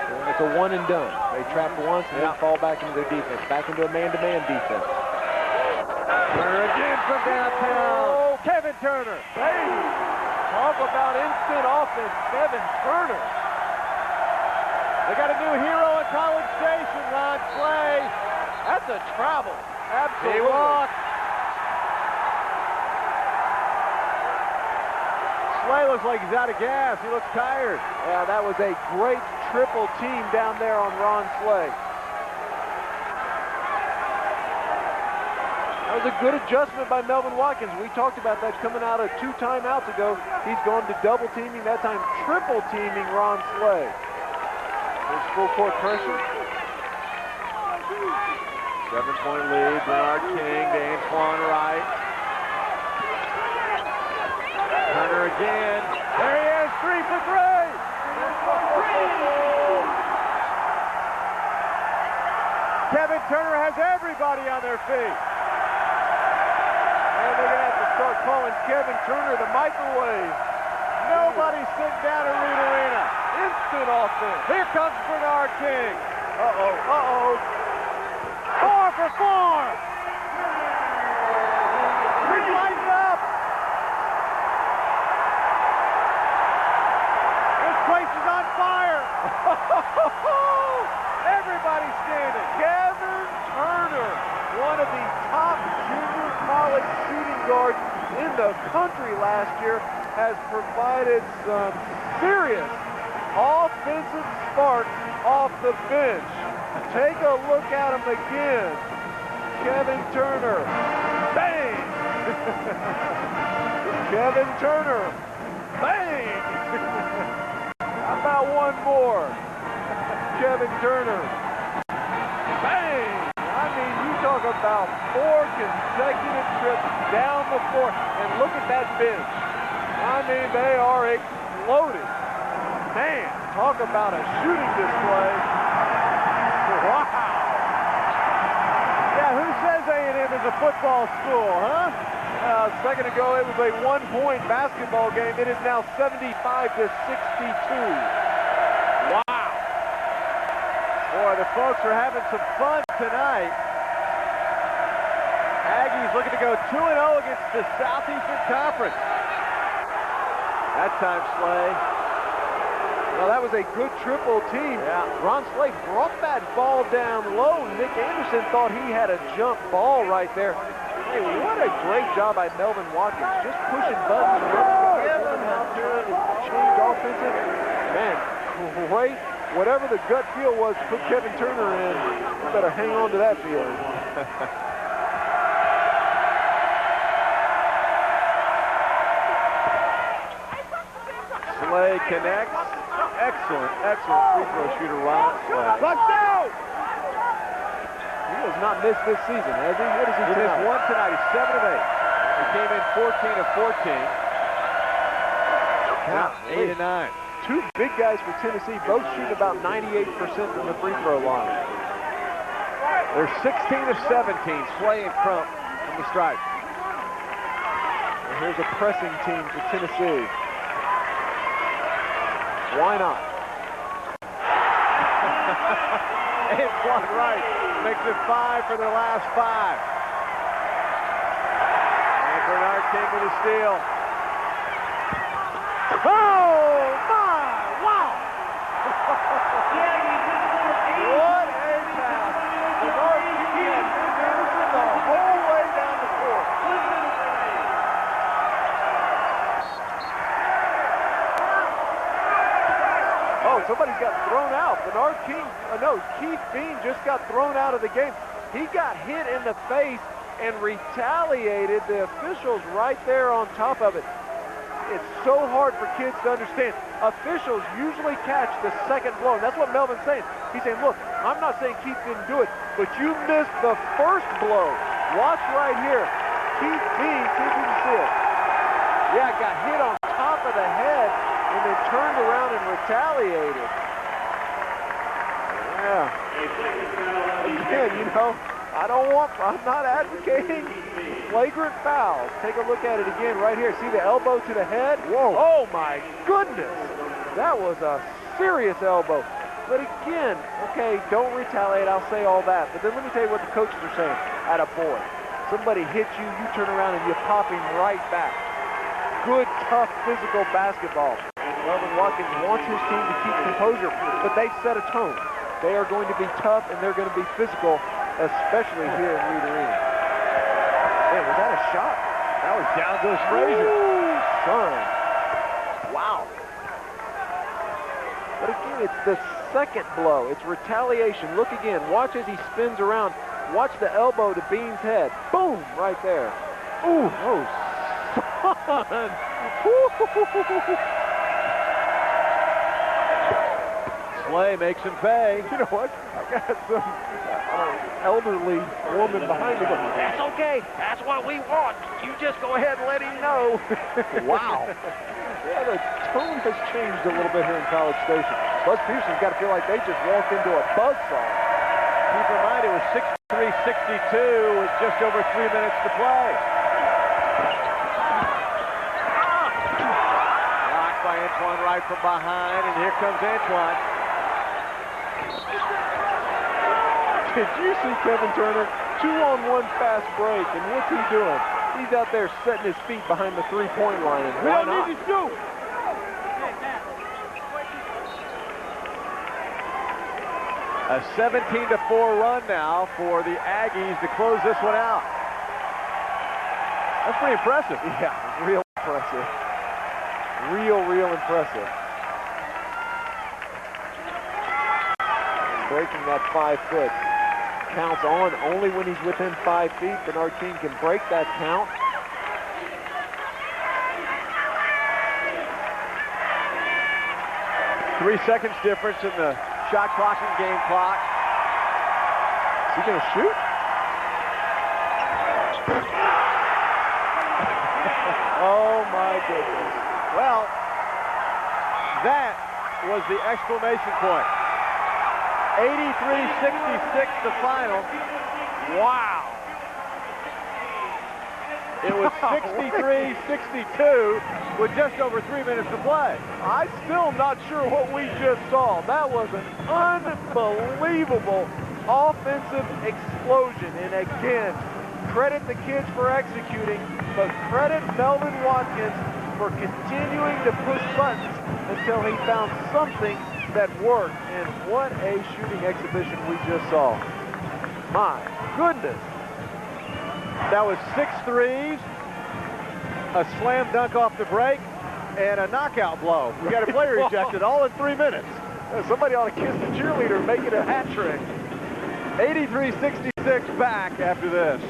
And it's a one and done. They trap once and then fall back into their defense. Back into a man-to-man defense. Turner again from downtown. Oh, Kevin Turner. Hey, talk about instant offense. Kevin Turner. They got a new hero at College Station, Ron Slay. That's a travel. Absolutely. He walked. Slay looks like he's out of gas. He looks tired. Yeah, that was a great triple team down there on Ron Slay. That was a good adjustment by Melvin Watkins. We talked about that coming out of 2 timeouts ago. He's gone to double teaming, that time triple teaming Ron Slay. There's full court pressure. 7-point lead, Bernard King to Antoine Wright. Turner again. There he is, 3 for 3. Kevin Turner has everybody on their feet. And they're going to have to start calling Kevin Turner the microwave. Nobody's sitting down at Reed Arena. Instant offense. Here comes Bernard King. Uh-oh. 4 for 4. Lighten up. This place is on fire. Everybody's standing. Kevin Turner, one of the top junior college shooting guards in the country last year, has provided some serious offensive sparks off the bench. Take a look at him again. Kevin Turner. Bang! Kevin Turner. Bang! How about one more? Kevin Turner. Bang! I mean, you talk about 4 consecutive trips down the floor. And look at that bench. I mean, they are exploding. Man, talk about a shooting display. Wow. Yeah, who says A&M is a football school, huh? A second ago, it was a 1-point basketball game. It is now 75-62. Wow. Boy, the folks are having some fun tonight. Aggies looking to go 2-0 against the Southeastern Conference. That time, Slay. Well, that was a good triple team. Yeah. Ron Slay brought that ball down low. Nick Anderson thought he had a jump ball right there. Hey, what a great job by Melvin Watkins. Just pushing buttons. Change offensive. Man, great. Whatever the gut feel was to put Kevin Turner in, you better hang on to that feeling. Slay connects. Excellent free throw shooter, Ron Slay. Let's go! He has not missed this season, has he? What has he missed? 1 tonight. He's 7 of 8. He came in 14 of 14. Now, 8 of 9. 2 big guys for Tennessee, both shooting about 98% from the free throw line. They're 16 of 17. Slay and Crump from the stripe. And here's a pressing team for Tennessee. Why not? Antoine Wright makes it 5 for their last 5. And Bernard King with a steal. Oh, my! Wow! What a pass. Bernard King and Anderson the whole way down the court. Oh, somebody's got thrown out. Bernard King, Keith Bean just got thrown out of the game. He got hit in the face and retaliated. The officials right there on top of it. It's so hard for kids to understand. Officials usually catch the second blow. And that's what Melvin's saying. He's saying, look, I'm not saying Keith didn't do it, but you missed the first blow. Watch right here. Keith Bean, see if you can see it. Yeah, got hit on top of the head and then turned around and retaliated. Yeah. Again, I'm not advocating flagrant fouls. Take a look at it again right here. See the elbow to the head? Whoa. Oh, my goodness. That was a serious elbow. But again, okay, don't retaliate. I'll say all that. But then let me tell you what the coaches are saying. Atta boy. Somebody hits you, you turn around and you pop him right back. Good, tough, physical basketball. Melvin Watkins wants his team to keep composure, but they set a tone. They are going to be tough, and they're going to be physical, especially here in Reed Arena. Man, was that a shot? That was down goes Frazier. Ooh, son. Wow. But again, it's the second blow. It's retaliation. Look again. Watch as he spins around. Watch the elbow to Bean's head. Boom, right there. Ooh, oh, son. Slay makes him pay. You know what? I got some elderly woman behind me going, that's okay. That's what we want. You just go ahead and let him know. Wow. Yeah, the tone has changed a little bit here in College Station. Buzz Pearson's got to feel like they just walked into a buzzsaw. Keep in mind it was 63-62 with just over 3 minutes to play. Blocked by Antoine Wright from behind, and here comes Antoine. Did you see Kevin Turner? 2-on-1 fast break, and what's he doing? He's out there setting his feet behind the three-point line, and why not? A 17-4 run now for the Aggies to close this one out. That's pretty impressive. Yeah, real impressive. Real impressive. Breaking that 5 foot. Counts on only when he's within 5 feet. Bernard King can break that count. Three seconds difference in the shot clock and game clock. Is he going to shoot? Oh my goodness. Well, that was the exclamation point. 83-66 the final. Wow. It was 63-62 with just over 3 minutes to play. I'm still not sure what we just saw. That was an unbelievable offensive explosion. And again, credit the kids for executing, but credit Melvin Watkins for continuing to push buttons until he found something that worked. And what a shooting exhibition we just saw. My goodness. That was 6 threes, a slam dunk off the break, and a knockout blow. We got a player ejected all in 3 minutes. Somebody ought to kiss the cheerleader and make it a hat trick. 83-66 back after this.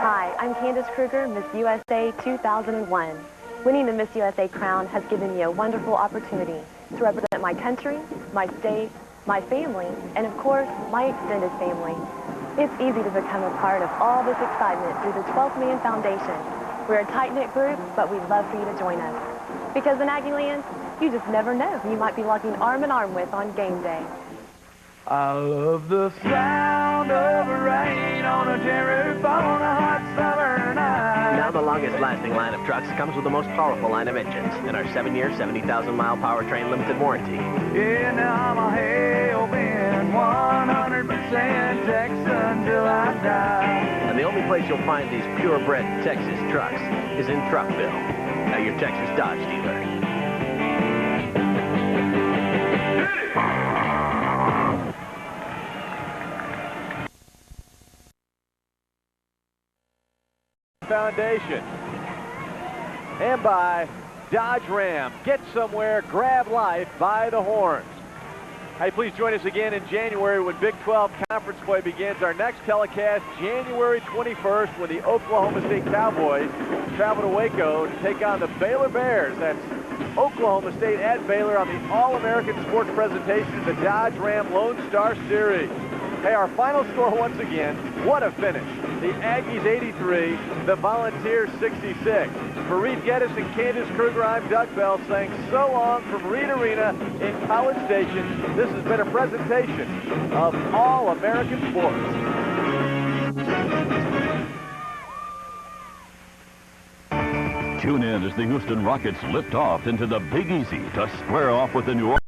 Hi, I'm Candace Kruger, Miss USA 2001. Winning the Miss USA crown has given me a wonderful opportunity to represent my country, my state, my family, and of course, my extended family. It's easy to become a part of all this excitement through the 12th Man Foundation. We're a tight-knit group, but we'd love for you to join us. Because in Aggie Land, you just never know who you might be walking arm in arm with on game day. I love the sound of rain on a cherry bomb on a hot summer night. Now the longest-lasting line of trucks comes with the most powerful line of engines in our 7-year, 70,000-mile powertrain limited warranty. Yeah, now I'm a hell-bent 100% Texan till I die. And the only place you'll find these purebred Texas trucks is in Truckville, at your Texas Dodge dealer. Foundation. And by Dodge Ram. Get somewhere, grab life by the horns. Hey, please join us again in January when Big 12 Conference play begins. Our next telecast, January 21st, when the Oklahoma State Cowboys travel to Waco to take on the Baylor Bears. That's Oklahoma State at Baylor on the All-American Sports presentation of the Dodge Ram Lone Star Series. Hey, our final score once again, what a finish. The Aggies 83, the Volunteers 66. For Reed Geddes and Candace Kruger, I'm Doug Bell saying so long from Reed Arena in College Station. This has been a presentation of All-American Sports. Tune in as the Houston Rockets lift off into the Big Easy to square off with the New Orleans.